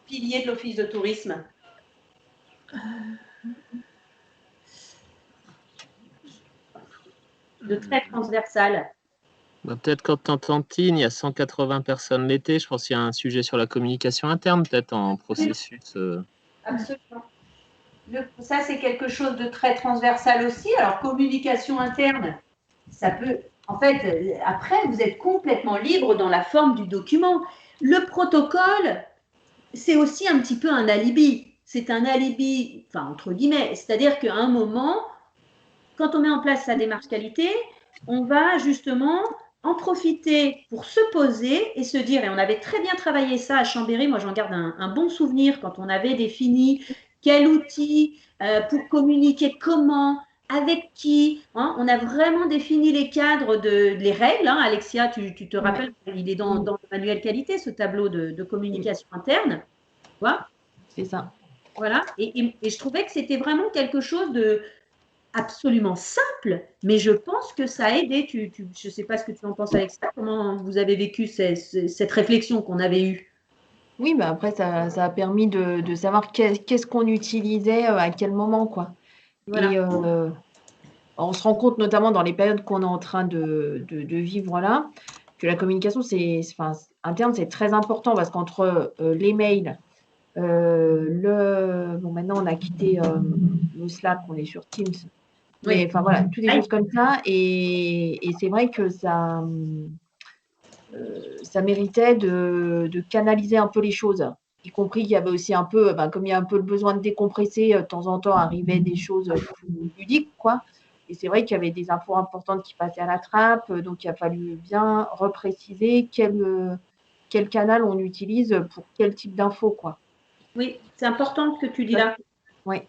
Pilier de l'office de tourisme. De très transversal. Peut-être quand tu entends TIN, il y a 180 personnes l'été. Je pense qu'il y a un sujet sur la communication interne, peut-être en processus. Absolument. ça, c'est quelque chose de très transversal aussi. Alors, communication interne, ça peut… En fait, après, vous êtes complètement libre dans la forme du document. Le protocole, c'est aussi un petit peu un alibi. C'est un alibi, enfin, entre guillemets. C'est-à-dire qu'à un moment, quand on met en place sa démarche qualité, on va justement en profiter pour se poser et se dire, et on avait très bien travaillé ça à Chambéry, moi j'en garde un bon souvenir quand on avait défini quel outil pour communiquer comment, avec qui, hein, on a vraiment défini les cadres, les règles, hein. Alexia, tu te rappelles, il est dans le manuel qualité, ce tableau de communication interne, tu vois. C'est ça. Voilà, et je trouvais que c'était vraiment quelque chose de absolument simple, mais je pense que ça a aidé. Je ne sais pas ce que tu en penses, Alexia, comment vous avez vécu cette réflexion qu'on avait eue? Oui, bah après, ça a permis de savoir qu'est-ce qu'on utilisait à quel moment, quoi. Voilà. Et on se rend compte, notamment dans les périodes qu'on est en train de vivre là, que la communication interne, c'est très important parce qu'entre les mails, bon, maintenant, on a quitté le Slack, on est sur Teams. Mais enfin, voilà, toutes des choses comme ça. Et c'est vrai que ça méritait de canaliser un peu les choses. Y compris qu'il y avait aussi un peu, comme il y a un peu le besoin de décompresser, de temps en temps arrivaient des choses plus ludiques, quoi. Et c'est vrai qu'il y avait des infos importantes qui passaient à la trappe, donc il a fallu bien repréciser quel canal on utilise pour quel type d'infos, quoi. Oui, c'est important ce que tu dis là. Oui.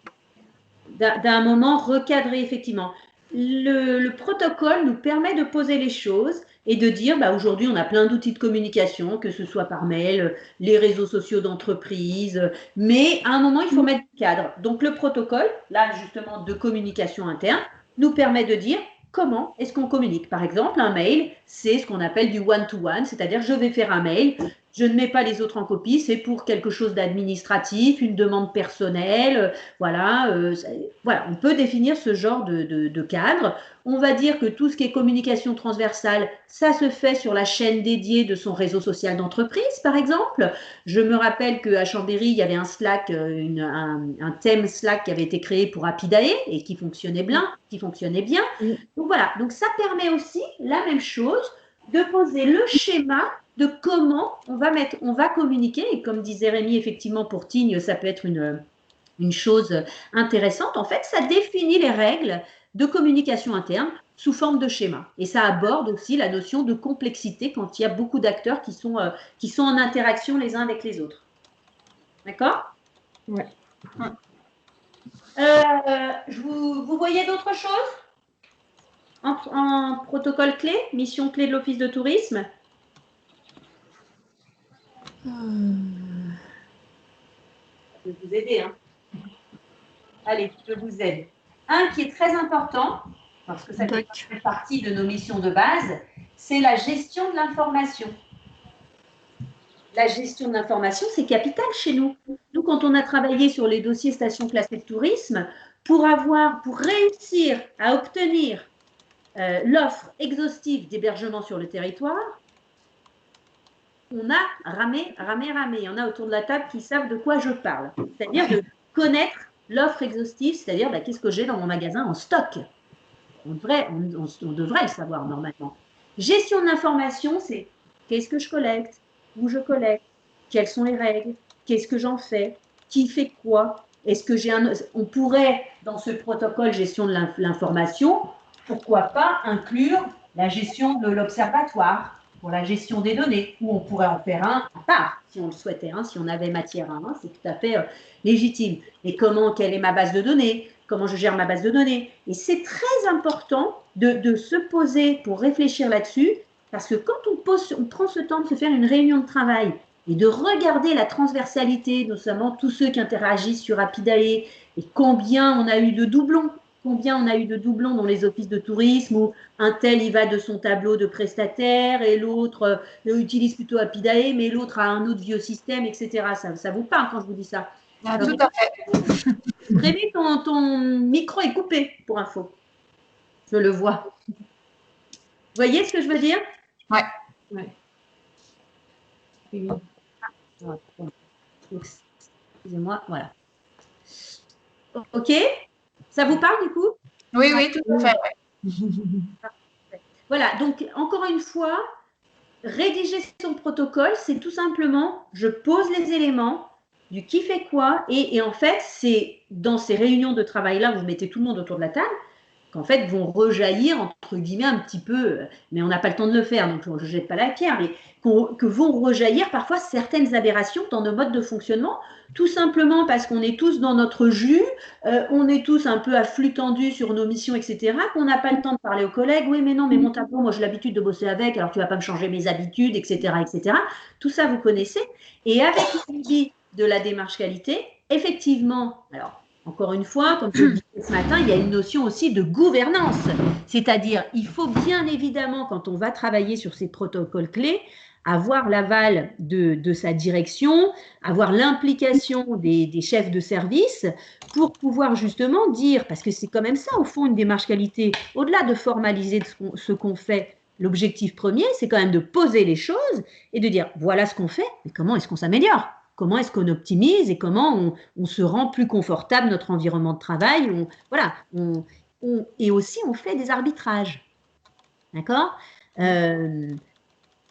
D'un moment, recadrer effectivement. Le protocole nous permet de poser les choses et de dire, aujourd'hui, on a plein d'outils de communication, que ce soit par mail, les réseaux sociaux d'entreprise, mais à un moment, il faut mettre du cadre. Donc, le protocole, là, justement, de communication interne, nous permet de dire comment est-ce qu'on communique. Par exemple, un mail, c'est ce qu'on appelle du one-to-one, c'est-à-dire je vais faire un mail, je ne mets pas les autres en copie, c'est pour quelque chose d'administratif, une demande personnelle, voilà, voilà, on peut définir ce genre de cadre. On va dire que tout ce qui est communication transversale, ça se fait sur la chaîne dédiée de son réseau social d'entreprise, par exemple. Je me rappelle qu'à Chambéry, il y avait un Slack, un thème Slack qui avait été créé pour Apidae et qui fonctionnait bien. Donc voilà, donc ça permet aussi la même chose de poser le schéma de comment on va communiquer. Et comme disait Rémi, effectivement, pour Tignes, ça peut être une chose intéressante. En fait, ça définit les règles de communication interne sous forme de schéma. Et ça aborde aussi la notion de complexité quand il y a beaucoup d'acteurs qui sont en interaction les uns avec les autres. D'accord ? Ouais. Vous voyez d'autres choses en protocole clé, mission clé de l'Office de tourisme ? Je vais vous aider, hein. Allez, je vous aide. Un qui est très important, parce que ça fait partie de nos missions de base, c'est la gestion de l'information. La gestion de l'information, c'est capital chez nous. Nous, quand on a travaillé sur les dossiers stations classées de tourisme, pour réussir à obtenir l'offre exhaustive d'hébergement sur le territoire, on a ramé. Il y en a autour de la table qui savent de quoi je parle. C'est-à-dire de connaître l'offre exhaustive, c'est-à-dire qu'est-ce que j'ai dans mon magasin en stock. On devrait le savoir normalement. Gestion de l'information, c'est qu'est-ce que je collecte, où je collecte, quelles sont les règles, qu'est-ce que j'en fais, qui fait quoi. Est-ce que on pourrait, dans ce protocole gestion de l'information, pourquoi pas inclure la gestion de l'observatoire pour la gestion des données, où on pourrait en faire un à part, si on le souhaitait, si on avait matière à un, c'est tout à fait légitime. Et quelle est ma base de données, comment je gère ma base de données. Et c'est très important de se poser pour réfléchir là-dessus, parce que quand on prend ce temps de se faire une réunion de travail et de regarder la transversalité, notamment tous ceux qui interagissent sur Apidae, et combien on a eu de doublons, dans les offices de tourisme, où un tel y va de son tableau de prestataire et l'autre utilise plutôt Apidae, mais l'autre a un autre vieux système, etc. Ça vous parle quand je vous dis ça? Ah, tout à fait. Rémi, ton micro est coupé, pour info. Je le vois. Vous voyez ce que je veux dire? Ouais. Excusez-moi, voilà. OK? Ça vous parle du coup? Oui, oui, tout à fait. Voilà, donc encore une fois, rédiger son protocole, c'est tout simplement, je pose les éléments du qui fait quoi, et en fait, c'est dans ces réunions de travail-là, vous mettez tout le monde autour de la table, qu'en fait vont rejaillir, entre guillemets, un petit peu, mais on n'a pas le temps de le faire, donc je ne jette pas la pierre, mais que vont rejaillir parfois certaines aberrations dans nos modes de fonctionnement, tout simplement parce qu'on est tous dans notre jus, on est tous un peu à flux tendu sur nos missions, etc., qu'on n'a pas le temps de parler aux collègues, oui, mais non, mais mon tableau, moi j'ai l'habitude de bosser avec, alors tu ne vas pas me changer mes habitudes, etc., etc. Tout ça, vous connaissez. Et avec l'idée de la démarche qualité, effectivement, alors, encore une fois, comme je le disais ce matin, il y a une notion aussi de gouvernance. C'est-à-dire, il faut bien évidemment, quand on va travailler sur ces protocoles clés, avoir l'aval de sa direction, avoir l'implication des chefs de service pour pouvoir justement dire, parce que c'est quand même ça, au fond, une démarche qualité, au-delà de formaliser ce qu'on fait, l'objectif premier, c'est quand même de poser les choses et de dire, voilà ce qu'on fait, mais comment est-ce qu'on s'améliore ? Comment est-ce qu'on optimise et comment on se rend plus confortable notre environnement de travail. Voilà, et aussi on fait des arbitrages. D'accord ?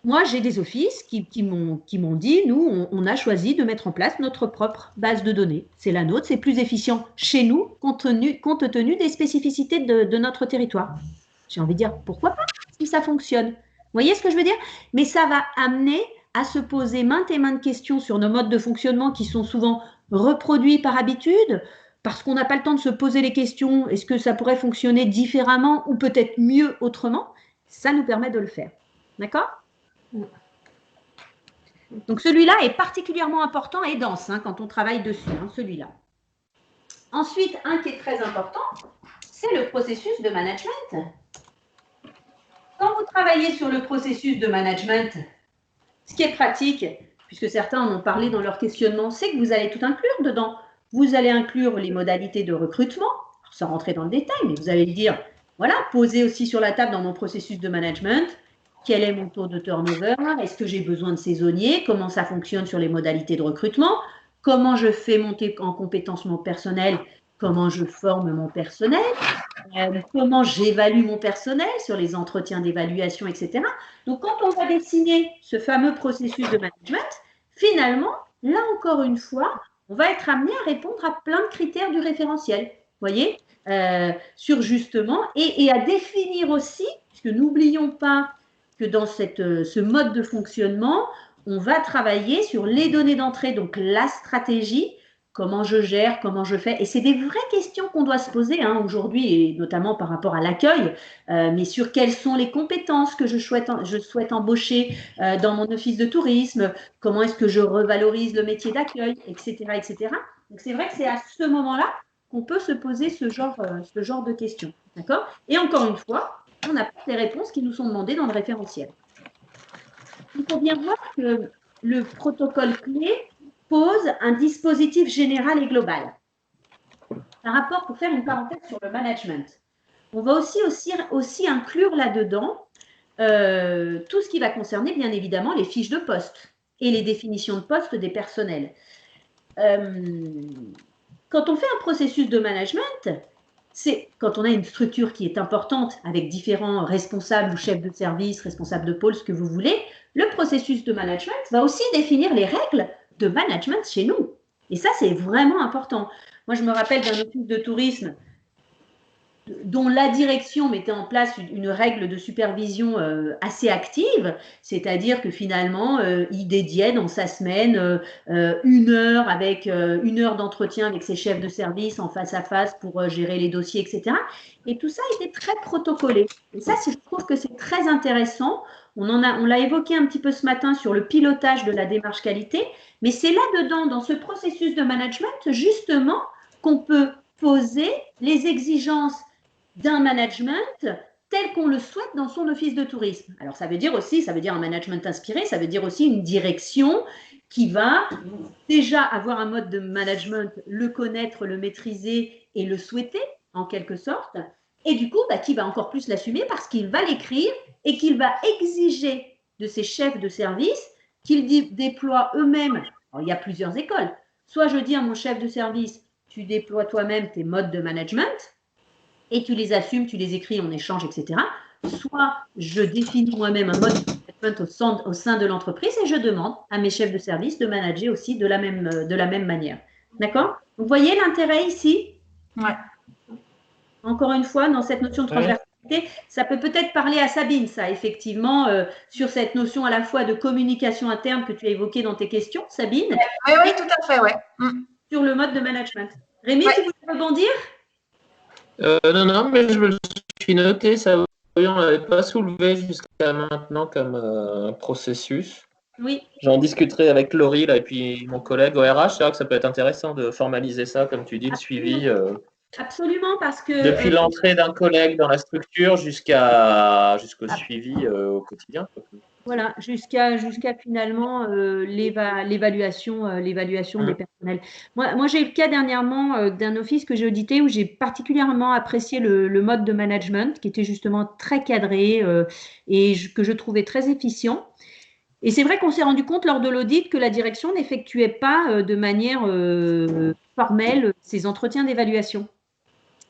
Moi, j'ai des offices qui m'ont dit, nous, on a choisi de mettre en place notre propre base de données. C'est la nôtre, c'est plus efficient chez nous, compte tenu des spécificités de notre territoire. J'ai envie de dire, pourquoi pas, si ça fonctionne. Vous voyez ce que je veux dire? Mais ça va amener à se poser maintes et maintes questions sur nos modes de fonctionnement qui sont souvent reproduits par habitude, parce qu'on n'a pas le temps de se poser les questions, est-ce que ça pourrait fonctionner différemment ou peut-être mieux autrement? Ça nous permet de le faire. D'accord? Donc celui-là est particulièrement important et dense quand on travaille dessus, celui-là. Ensuite, un qui est très important, c'est le processus de management. Quand vous travaillez sur le processus de management, ce qui est pratique, puisque certains en ont parlé dans leur questionnement, c'est que vous allez tout inclure dedans. Vous allez inclure les modalités de recrutement, sans rentrer dans le détail, mais vous allez dire, voilà, poser aussi sur la table dans mon processus de management, quel est mon taux de turnover, est-ce que j'ai besoin de saisonniers, comment ça fonctionne sur les modalités de recrutement, comment je fais monter en compétence mon personnel, comment je forme mon personnel, comment j'évalue mon personnel sur les entretiens d'évaluation, etc. Donc, quand on va dessiner ce fameux processus de management, finalement, là encore une fois, on va être amené à répondre à plein de critères du référentiel, vous voyez, sur justement, et à définir aussi, puisque n'oublions pas que dans ce mode de fonctionnement, on va travailler sur les données d'entrée, donc la stratégie, comment je gère, comment je fais. Et c'est des vraies questions qu'on doit se poser aujourd'hui, et notamment par rapport à l'accueil, mais sur quelles sont les compétences que je souhaite embaucher dans mon office de tourisme, comment est-ce que je revalorise le métier d'accueil, etc., etc. Donc c'est vrai que c'est à ce moment-là qu'on peut se poser ce genre de questions. D'accord ? Et encore une fois, on apporte les réponses qui nous sont demandées dans le référentiel. Il faut bien voir que le protocole clé pose un dispositif général et global. Un rapport pour faire une parenthèse sur le management. On va aussi inclure là-dedans tout ce qui va concerner bien évidemment les fiches de poste et les définitions de poste des personnels. Quand on fait un processus de management, c'est quand on a une structure qui est importante avec différents responsables ou chefs de service, responsables de pôle, ce que vous voulez, le processus de management va aussi définir les règles de management chez nous. Et ça, c'est vraiment important. Moi, je me rappelle d'un office de tourisme dont la direction mettait en place une règle de supervision assez active, c'est-à-dire que finalement, il dédiait dans sa semaine une heure d'entretien avec ses chefs de service en face à face pour gérer les dossiers, etc. Et tout ça était très protocolé. Et ça, je trouve que c'est très intéressant. On l'a évoqué un petit peu ce matin sur le pilotage de la démarche qualité, mais c'est là-dedans, dans ce processus de management, justement, qu'on peut poser les exigences d'un management tel qu'on le souhaite dans son office de tourisme. Alors, ça veut dire un management inspiré, ça veut dire aussi une direction qui va déjà avoir un mode de management, le connaître, le maîtriser et le souhaiter, en quelque sorte, et du coup, qui va encore plus l'assumer parce qu'il va l'écrire et qu'il va exiger de ses chefs de service qu'ils déploient eux-mêmes. Alors, il y a plusieurs écoles. Soit je dis à mon chef de service, tu déploies toi-même tes modes de management et tu les assumes, tu les écris, on échange, etc. Soit je définis moi-même un mode de management au sein de l'entreprise et je demande à mes chefs de service de manager aussi de la même manière. D'accord? Vous voyez l'intérêt ici? Ouais. Encore une fois, dans cette notion de transversalité, ça peut peut-être parler à Sabine, ça, effectivement, sur cette notion à la fois de communication interne que tu as évoquée dans tes questions, Sabine. Oui, tout à fait, ouais. Sur le mode de management. Rémi, Ouais. tu voulais rebondir? Non, mais je me le suis noté, ça, oui, on ne l'avait pas soulevé jusqu'à maintenant comme processus. Oui. J'en discuterai avec Laurie là, et puis mon collègue au RH. C'est vrai que ça peut être intéressant de formaliser ça, comme tu dis, le suivi. Absolument, parce que… Depuis l'entrée d'un collègue dans la structure jusqu'au suivi au quotidien. Voilà, jusqu'à finalement l'évaluation des personnels. Moi j'ai eu le cas dernièrement d'un office que j'ai audité où j'ai particulièrement apprécié le mode de management qui était justement très cadré et que je trouvais très efficient. Et c'est vrai qu'on s'est rendu compte lors de l'audit que la direction n'effectuait pas de manière formelle ces entretiens d'évaluation.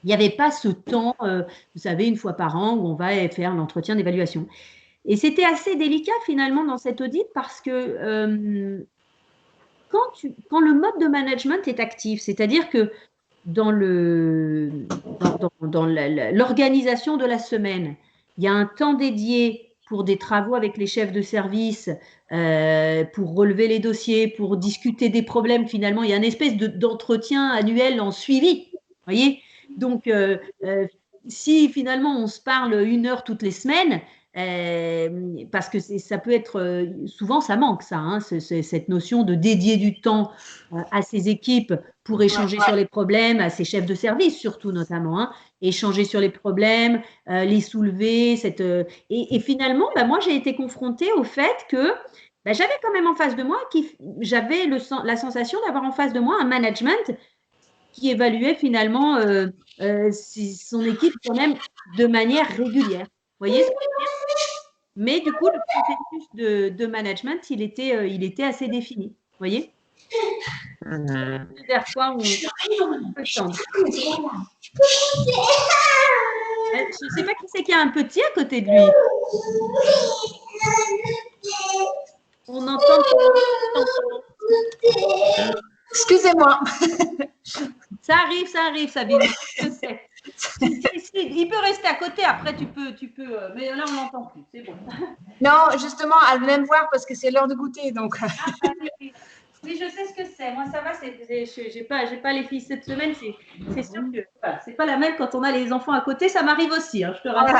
Il n'y avait pas ce temps, vous savez, une fois par an où on va faire l'entretien d'évaluation. Et c'était assez délicat finalement dans cet audit parce que quand le mode de management est actif, c'est-à-dire que dans l'organisation de la semaine, il y a un temps dédié pour des travaux avec les chefs de service, pour relever les dossiers, pour discuter des problèmes. Finalement, il y a une espèce d'entretien annuel en suivi. Voyez? Donc, si finalement on se parle 1 heure toutes les semaines, parce que ça peut être, souvent ça manque ça, hein, cette notion de dédier du temps à ses équipes pour échanger sur les problèmes, à ses chefs de service surtout notamment, hein, échanger sur les problèmes, les soulever. Et finalement, moi j'ai été confrontée au fait que j'avais quand même en face de moi, j'avais la sensation d'avoir en face de moi un management qui évaluait finalement son équipe quand même de manière régulière. Vous voyez ce que je veux dire? Mais du coup, le processus de management, il était assez défini. Vous voyez? Vers quoi on peut tendre. Je ne sais pas qui c'est qui a un petit à côté de lui. On entend. Excusez-moi. Ça arrive, Sabine. Je sais. Il peut rester à côté, après tu peux, mais là on l'entend plus, c'est bon. Non, justement, elle venait me voir parce que c'est l'heure de goûter, donc. Oui, je sais ce que c'est. Moi, ça va. J'ai pas les filles cette semaine. C'est sûr que voilà, c'est pas la même quand on a les enfants à côté. Ça m'arrive aussi, hein, je te rappelle.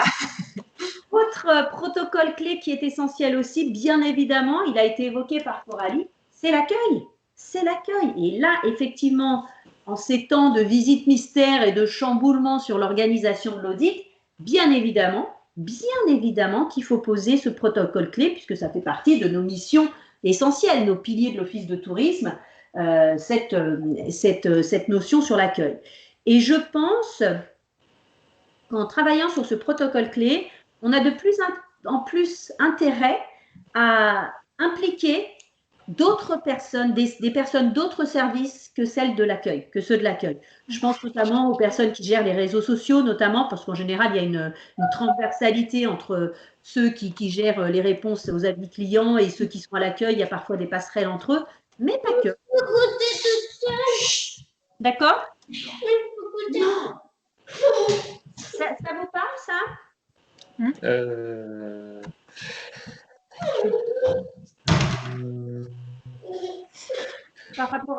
Autre protocole clé qui est essentiel aussi, bien évidemment, il a été évoqué par Coralie, c'est l'accueil. C'est l'accueil. Et là, effectivement, en ces temps de visite mystère et de chamboulement sur l'organisation de l'audit, bien évidemment qu'il faut poser ce protocole clé puisque ça fait partie de nos missions essentielles, nos piliers de l'Office de tourisme, cette notion sur l'accueil. Et je pense qu'en travaillant sur ce protocole clé, on a de plus en plus intérêt à impliquer d'autres personnes, des personnes d'autres services que ceux de l'accueil. Je pense notamment aux personnes qui gèrent les réseaux sociaux, notamment parce qu'en général, il y a une transversalité entre ceux qui gèrent les réponses aux avis clients et ceux qui sont à l'accueil. Il y a parfois des passerelles entre eux, mais pas que. D'accord? Ça vous parle, ça?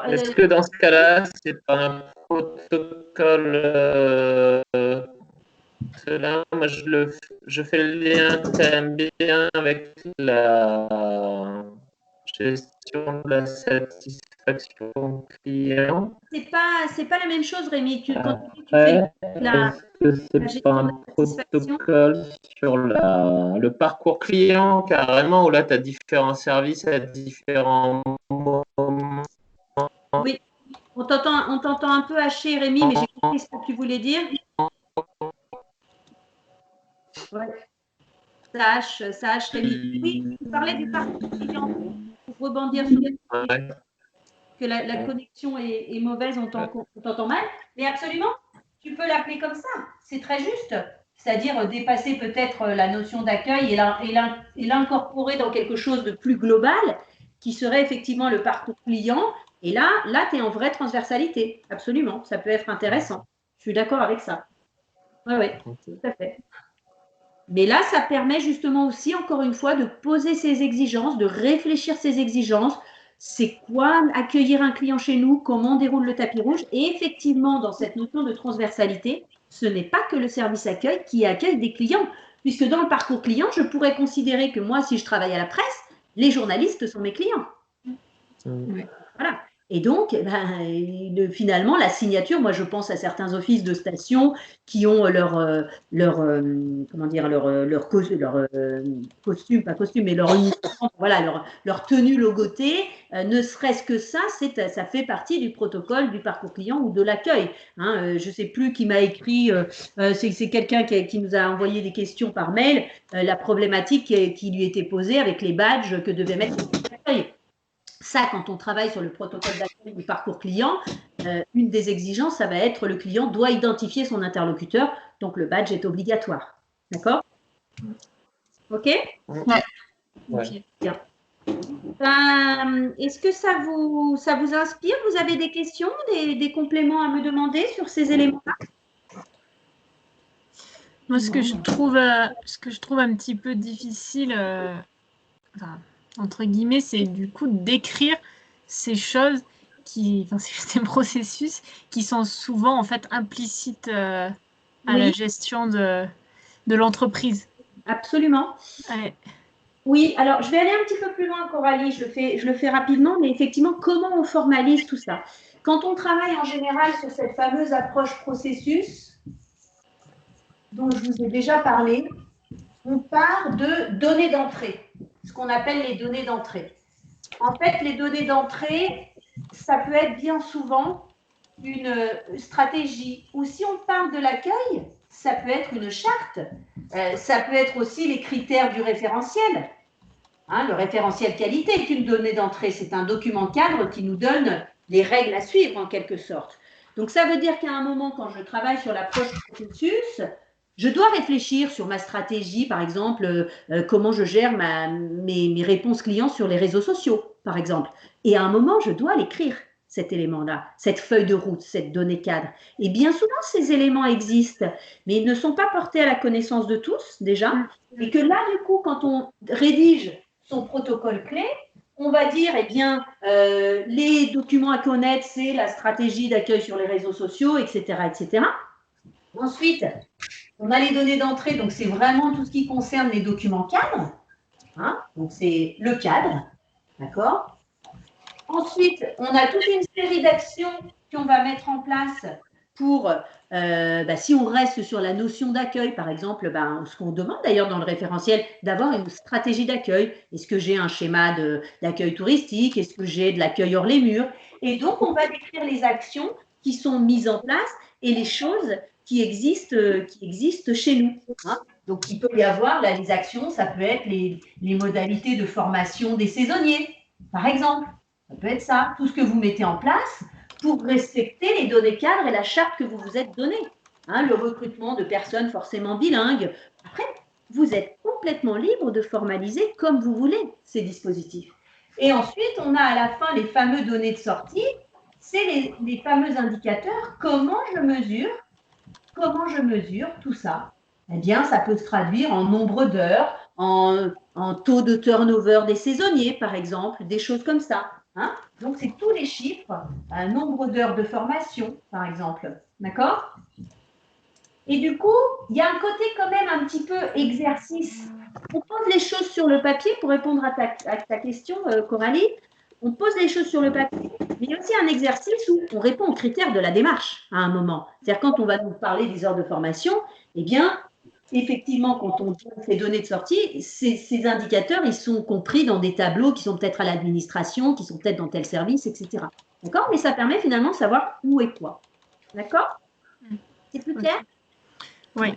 Est-ce que dans ce cas-là, c'est pas un protocole cela, moi je fais le lien quand même bien avec la gestion de la satisfaction client. C'est pas la même chose, Rémi. Quand tu fais la c'est pas un protocole sur le parcours client carrément où là tu as différents services à différents moments. Oui, on t'entend un peu haché, Rémi, mais j'ai compris ce que tu voulais dire. Ouais. Ça hache, Rémi. Oui, tu parlais du parcours client pour rebondir sur les que la connexion est mauvaise, on t'entend mal. Mais absolument, tu peux l'appeler comme ça. C'est très juste. C'est-à-dire dépasser peut-être la notion d'accueil et l'incorporer dans quelque chose de plus global qui serait effectivement le parcours client. Et là tu es en vraie transversalité. Absolument. Ça peut être intéressant. Je suis d'accord avec ça. Oui, tout à fait. Mais là, ça permet justement aussi, encore une fois, de poser ses exigences, de réfléchir ses exigences. C'est quoi accueillir un client chez nous? Comment on déroule le tapis rouge? Et effectivement, dans cette notion de transversalité, ce n'est pas que le service accueil qui accueille des clients, puisque dans le parcours client, je pourrais considérer que moi, si je travaille à la presse, les journalistes sont mes clients. Oui. Voilà. Et donc, finalement, la signature, moi je pense à certains offices de station qui ont leur costume, pas costume, mais leur uniforme, voilà, leur tenue logotée, ne serait-ce que ça fait partie du protocole du parcours client ou de l'accueil. Hein, je ne sais plus qui m'a écrit, c'est quelqu'un qui nous a envoyé des questions par mail, la problématique qui lui était posée avec les badges que devait mettre l'accueil. Ça, quand on travaille sur le protocole d'accueil du parcours client, une des exigences, ça va être le client doit identifier son interlocuteur, donc le badge est obligatoire. D'accord? OK? Ouais. Okay. Bien. Est-ce que ça vous inspire? Vous avez des questions, des compléments à me demander sur ces éléments-là? Moi, ce que je trouve un petit peu difficile, entre guillemets, c'est du coup d'écrire ces choses ces processus qui sont souvent en fait implicites à la gestion de l'entreprise. Absolument. Ouais. Oui, alors je vais aller un petit peu plus loin, Coralie, je le fais rapidement, mais effectivement, comment on formalise tout ça? Quand on travaille en général sur cette fameuse approche processus, dont je vous ai déjà parlé, on part de données d'entrée, ce qu'on appelle les données d'entrée. En fait, les données d'entrée, ça peut être bien souvent une stratégie, ou si on parle de l'accueil, ça peut être une charte, ça peut être aussi les critères du référentiel. Hein, le référentiel qualité est une donnée d'entrée, c'est un document cadre qui nous donne les règles à suivre en quelque sorte. Donc ça veut dire qu'à un moment, quand je travaille sur l'approche processus, je dois réfléchir sur ma stratégie, par exemple, comment je gère mes réponses clients sur les réseaux sociaux, par exemple. Et à un moment, je dois l'écrire, cet élément-là, cette feuille de route, cette donnée cadre. Et bien souvent, ces éléments existent, mais ils ne sont pas portés à la connaissance de tous, déjà. Et que là, du coup, quand on rédige son protocole clé, on va dire, eh bien, les documents à connaître, c'est la stratégie d'accueil sur les réseaux sociaux, etc., etc. Ensuite, on a les données d'entrée, donc c'est vraiment tout ce qui concerne les documents cadres. Hein, donc, c'est le cadre, d'accord? Ensuite, on a toute une série d'actions qu'on va mettre en place pour, si on reste sur la notion d'accueil, par exemple, ce qu'on demande d'ailleurs dans le référentiel, d'avoir une stratégie d'accueil. Est-ce que j'ai un schéma d'accueil touristique? Est-ce que j'ai de l'accueil hors les murs? Et donc, on va décrire les actions qui sont mises en place et les choses qui existent chez nous. Hein. Donc, il peut y avoir, là, les actions, ça peut être les modalités de formation des saisonniers, par exemple. Ça peut être ça, tout ce que vous mettez en place pour respecter les données cadres et la charte que vous vous êtes donnée. Hein, le recrutement de personnes forcément bilingues. Après, vous êtes complètement libre de formaliser comme vous voulez ces dispositifs. Et ensuite, on a à la fin les fameux données de sortie. C'est les fameux indicateurs. Comment je mesure tout ça? Eh bien, ça peut se traduire en nombre d'heures, en taux de turnover des saisonniers, par exemple, des choses comme ça. Hein? Donc, c'est tous les chiffres, un nombre d'heures de formation, par exemple. D'accord? Et du coup, il y a un côté quand même un petit peu exercice. On pose les choses sur le papier pour répondre à ta question, Coralie. On pose les choses sur le papier, mais il y a aussi un exercice où on répond aux critères de la démarche à un moment. C'est-à-dire quand on va nous parler des heures de formation, eh bien, effectivement, quand on donne ces données de sortie, ces indicateurs, ils sont compris dans des tableaux qui sont peut-être à l'administration, qui sont peut-être dans tel service, etc. D'accord? Mais ça permet finalement de savoir où est quoi. D'accord? C'est plus clair? Oui.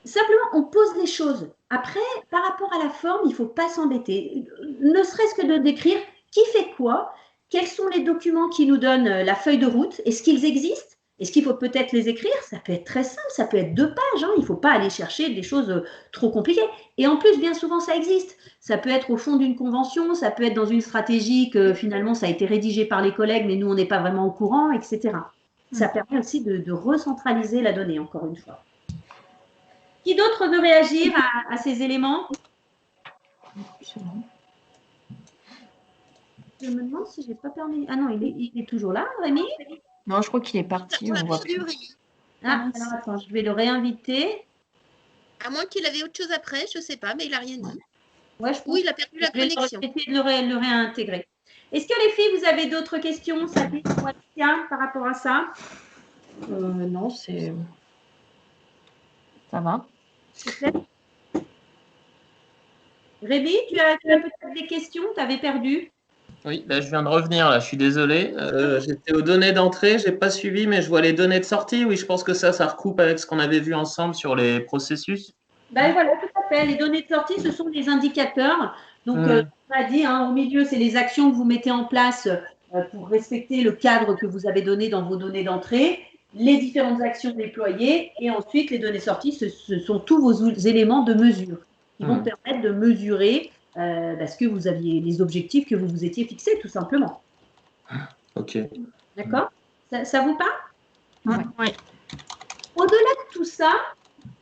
Simplement, on pose les choses. Après, par rapport à la forme, il ne faut pas s'embêter. Ne serait-ce que de décrire qui fait quoi, quels sont les documents qui nous donnent la feuille de route? Est-ce qu'ils existent? Est-ce qu'il faut peut-être les écrire? Ça peut être très simple, ça peut être 2 pages. Hein. Il ne faut pas aller chercher des choses trop compliquées. Et en plus, bien souvent, ça existe. Ça peut être au fond d'une convention, ça peut être dans une stratégie que finalement, ça a été rédigé par les collègues, mais nous, on n'est pas vraiment au courant, etc. Ça permet aussi de recentraliser la donnée, encore une fois. Qui d'autre veut réagir à ces éléments? Je me demande si je n'ai pas permis. Ah non, il est toujours là, Rémi? Non, je crois qu'il est parti. On On l'a voit perdu, plus. Rémi. Ah, alors attends, je vais le réinviter. À moins qu'il avait autre chose après, je ne sais pas, mais il n'a rien dit. Ouais, je pense Ou il a perdu la que je vais connexion. essayer de le réintégrer. Est-ce que les filles, vous avez d'autres questions, Sabine ou Alicia, par rapport à ça? Non, c'est. Ça va. Rémi, tu as peut-être des questions? Tu avais perdu? Oui, là, je viens de revenir, là, je suis désolé. J'étais aux données d'entrée, je n'ai pas suivi, mais je vois les données de sortie. Oui, je pense que ça recoupe avec ce qu'on avait vu ensemble sur les processus. Ben voilà, tout à fait. Les données de sortie, ce sont des indicateurs. Donc, on a dit, hein, au milieu, c'est les actions que vous mettez en place pour respecter le cadre que vous avez donné dans vos données d'entrée, les différentes actions déployées, et ensuite, les données sorties, ce sont tous vos éléments de mesure qui vont permettre de mesurer ce que vous aviez, les objectifs que vous vous étiez fixés, tout simplement. Ok. D'accord? Ça vous parle? Oui. Au-delà de tout ça,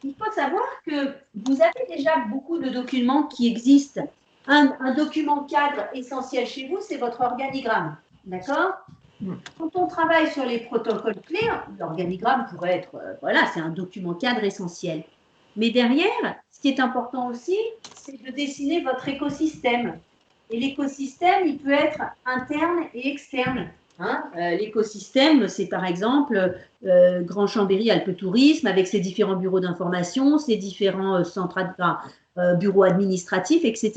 il faut savoir que vous avez déjà beaucoup de documents qui existent. Un document cadre essentiel chez vous, c'est votre organigramme. D'accord? Quand on travaille sur les protocoles clés, l'organigramme pourrait être, voilà, c'est un document cadre essentiel. Mais derrière, ce qui est important aussi, c'est de dessiner votre écosystème. Et l'écosystème, il peut être interne et externe. Hein, l'écosystème, c'est par exemple Grand Chambéry Alpes Tourisme avec ses différents bureaux d'information, ses différents bureaux administratifs, etc.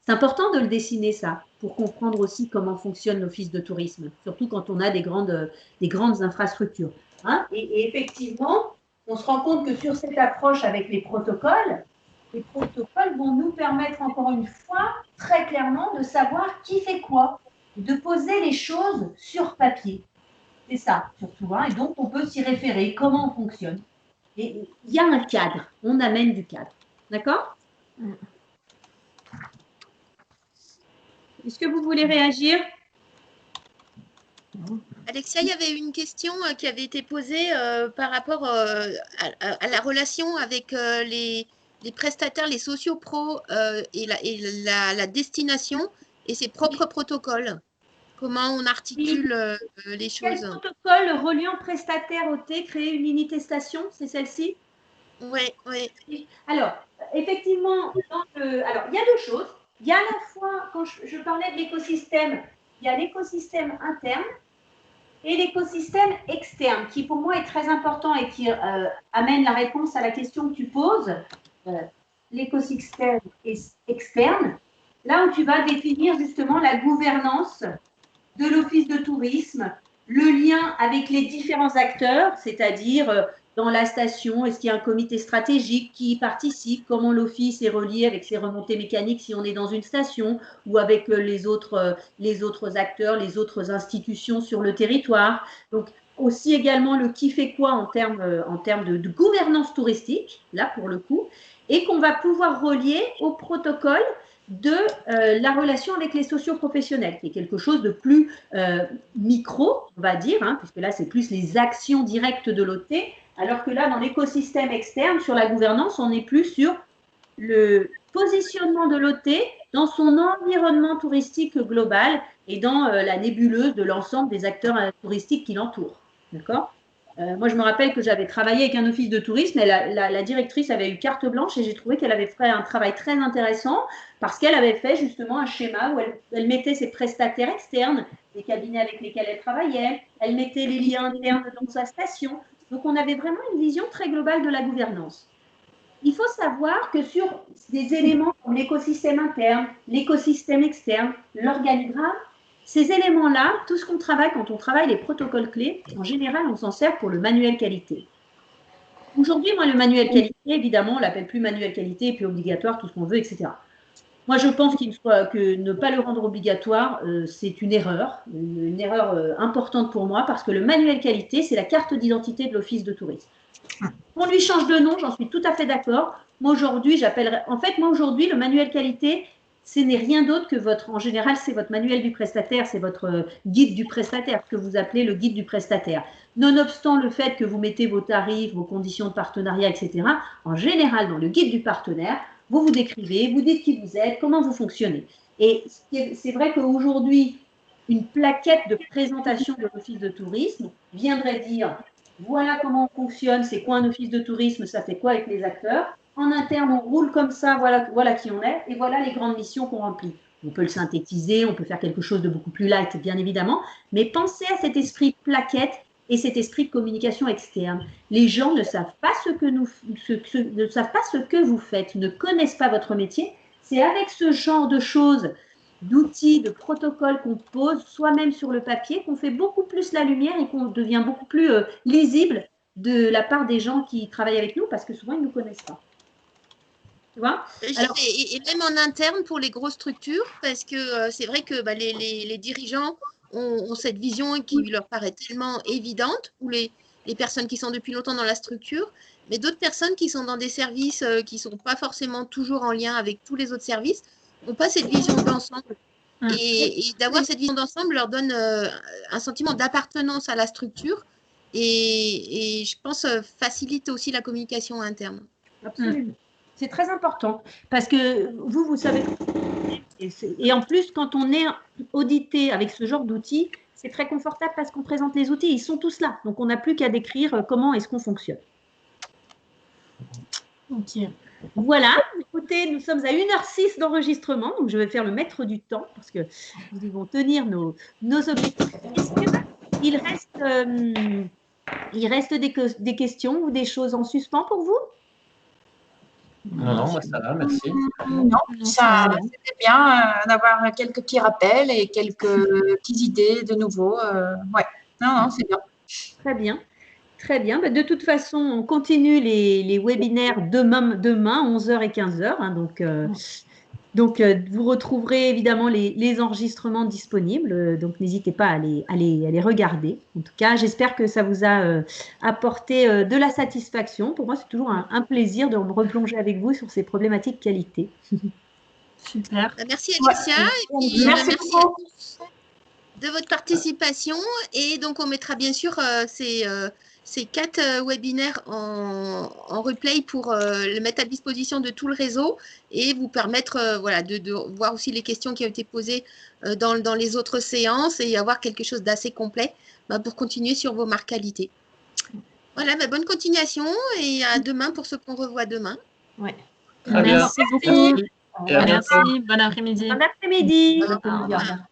C'est important de le dessiner, ça, pour comprendre aussi comment fonctionne l'office de tourisme, surtout quand on a des grandes infrastructures. Hein, et effectivement, on se rend compte que sur cette approche avec les protocoles vont nous permettre encore une fois très clairement de savoir qui fait quoi, de poser les choses sur papier. C'est ça, surtout. Hein, et donc, on peut s'y référer, comment on fonctionne. Et il y a un cadre, on amène du cadre. D'accord? Est-ce que vous voulez réagir? Alexia, il y avait une question qui avait été posée par rapport à la relation avec les prestataires, les sociopros et la destination et ses propres protocoles. Comment on articule les choses? Quel protocole reliant prestataire OT créer une unité station? C'est celle-ci? Oui. Alors, effectivement, alors, il y a 2 choses. Il y a à la fois, quand je parlais de l'écosystème, il y a l'écosystème interne et l'écosystème externe, qui pour moi est très important et qui amène la réponse à la question que tu poses. L'écosystème externe, là où tu vas définir justement la gouvernance de l'office de tourisme, le lien avec les différents acteurs, c'est-à-dire dans la station, est-ce qu'il y a un comité stratégique qui y participe, comment l'office est relié avec ses remontées mécaniques si on est dans une station ou avec les autres acteurs, les autres institutions sur le territoire. Donc, aussi également le qui fait quoi en termes de gouvernance touristique, là pour le coup, et qu'on va pouvoir relier au protocole de la relation avec les socioprofessionnels, qui est quelque chose de plus micro, on va dire, hein, puisque là, c'est plus les actions directes de l'OT, alors que là, dans l'écosystème externe, sur la gouvernance, on est plus sur le positionnement de l'OT dans son environnement touristique global et dans la nébuleuse de l'ensemble des acteurs touristiques qui l'entourent. D'accord ? Moi, je me rappelle que j'avais travaillé avec un office de tourisme et la directrice avait eu carte blanche et j'ai trouvé qu'elle avait fait un travail très intéressant parce qu'elle avait fait justement un schéma où elle mettait ses prestataires externes, les cabinets avec lesquels elle travaillait, elle mettait les liens internes dans sa station. Donc, on avait vraiment une vision très globale de la gouvernance. Il faut savoir que sur des éléments comme l'écosystème interne, l'écosystème externe, l'organigramme, ces éléments-là, tout ce qu'on travaille quand on travaille les protocoles clés, en général, on s'en sert pour le manuel qualité. Aujourd'hui, moi, le manuel qualité, évidemment, on ne l'appelle plus manuel qualité, et puis obligatoire, tout ce qu'on veut, etc. Moi, je pense que ne pas le rendre obligatoire, c'est une erreur importante pour moi, parce que le manuel qualité, c'est la carte d'identité de l'Office de tourisme. On lui change de nom, j'en suis tout à fait d'accord. Moi, aujourd'hui, le manuel qualité, ce n'est rien d'autre que en général, c'est votre manuel du prestataire, c'est votre guide du prestataire, ce que vous appelez le guide du prestataire. Nonobstant le fait que vous mettez vos tarifs, vos conditions de partenariat, etc., en général, dans le guide du partenaire, vous vous décrivez, vous dites qui vous êtes, comment vous fonctionnez. Et c'est vrai qu'aujourd'hui, une plaquette de présentation de l'office de tourisme viendrait dire voilà comment on fonctionne, c'est quoi un office de tourisme, ça fait quoi avec les acteurs. En interne, on roule comme ça, voilà qui on est, et voilà les grandes missions qu'on remplit. On peut le synthétiser, on peut faire quelque chose de beaucoup plus light, bien évidemment, mais pensez à cet esprit plaquette et cet esprit de communication externe. Les gens ne savent pas ce que vous faites, ne connaissent pas votre métier. C'est avec ce genre de choses, d'outils, de protocoles qu'on pose soi-même sur le papier, qu'on fait beaucoup plus la lumière et qu'on devient beaucoup plus lisible de la part des gens qui travaillent avec nous, parce que souvent, ils ne nous connaissent pas. Tu vois? Alors, et même en interne pour les grosses structures, parce que c'est vrai que les dirigeants ont cette vision qui leur paraît tellement évidente, ou les personnes qui sont depuis longtemps dans la structure, mais d'autres personnes qui sont dans des services qui ne sont pas forcément toujours en lien avec tous les autres services, n'ont pas cette vision d'ensemble. Et d'avoir cette vision d'ensemble leur donne un sentiment d'appartenance à la structure et je pense facilite aussi la communication interne. Absolument. C'est très important parce que vous savez, et en plus, quand on est audité avec ce genre d'outils, c'est très confortable parce qu'on présente les outils, ils sont tous là. Donc, on n'a plus qu'à décrire comment est-ce qu'on fonctionne. Ok. Voilà, écoutez, nous sommes à 1h06 d'enregistrement, donc je vais faire le maître du temps parce que nous devons tenir nos objectifs. Est-ce qu'il reste des questions ou des choses en suspens pour vous? Non, moi ça va, merci. Non, c'était bien d'avoir quelques petits rappels et quelques petites idées de nouveau. Ouais, non, c'est bien. Très bien. Très bien. De toute façon, on continue les webinaires demain 11h et 15h. Hein, donc, vous retrouverez évidemment les enregistrements disponibles. Donc, n'hésitez pas à les regarder. En tout cas, j'espère que ça vous a apporté de la satisfaction. Pour moi, c'est toujours un plaisir de me replonger avec vous sur ces problématiques qualité. Super. Merci Alexia. Ouais. Et puis, merci à beaucoup tous de votre participation. Et donc, on mettra bien sûr ces 4 webinaires en replay pour le mettre à disposition de tout le réseau et vous permettre de voir aussi les questions qui ont été posées dans les autres séances et avoir quelque chose d'assez complet pour continuer sur vos marques qualité. Voilà, bonne continuation et à demain pour ceux qu'on revoit demain. Ouais. Merci beaucoup. Merci. Merci. Bon après-midi. Bon après-midi. Au revoir.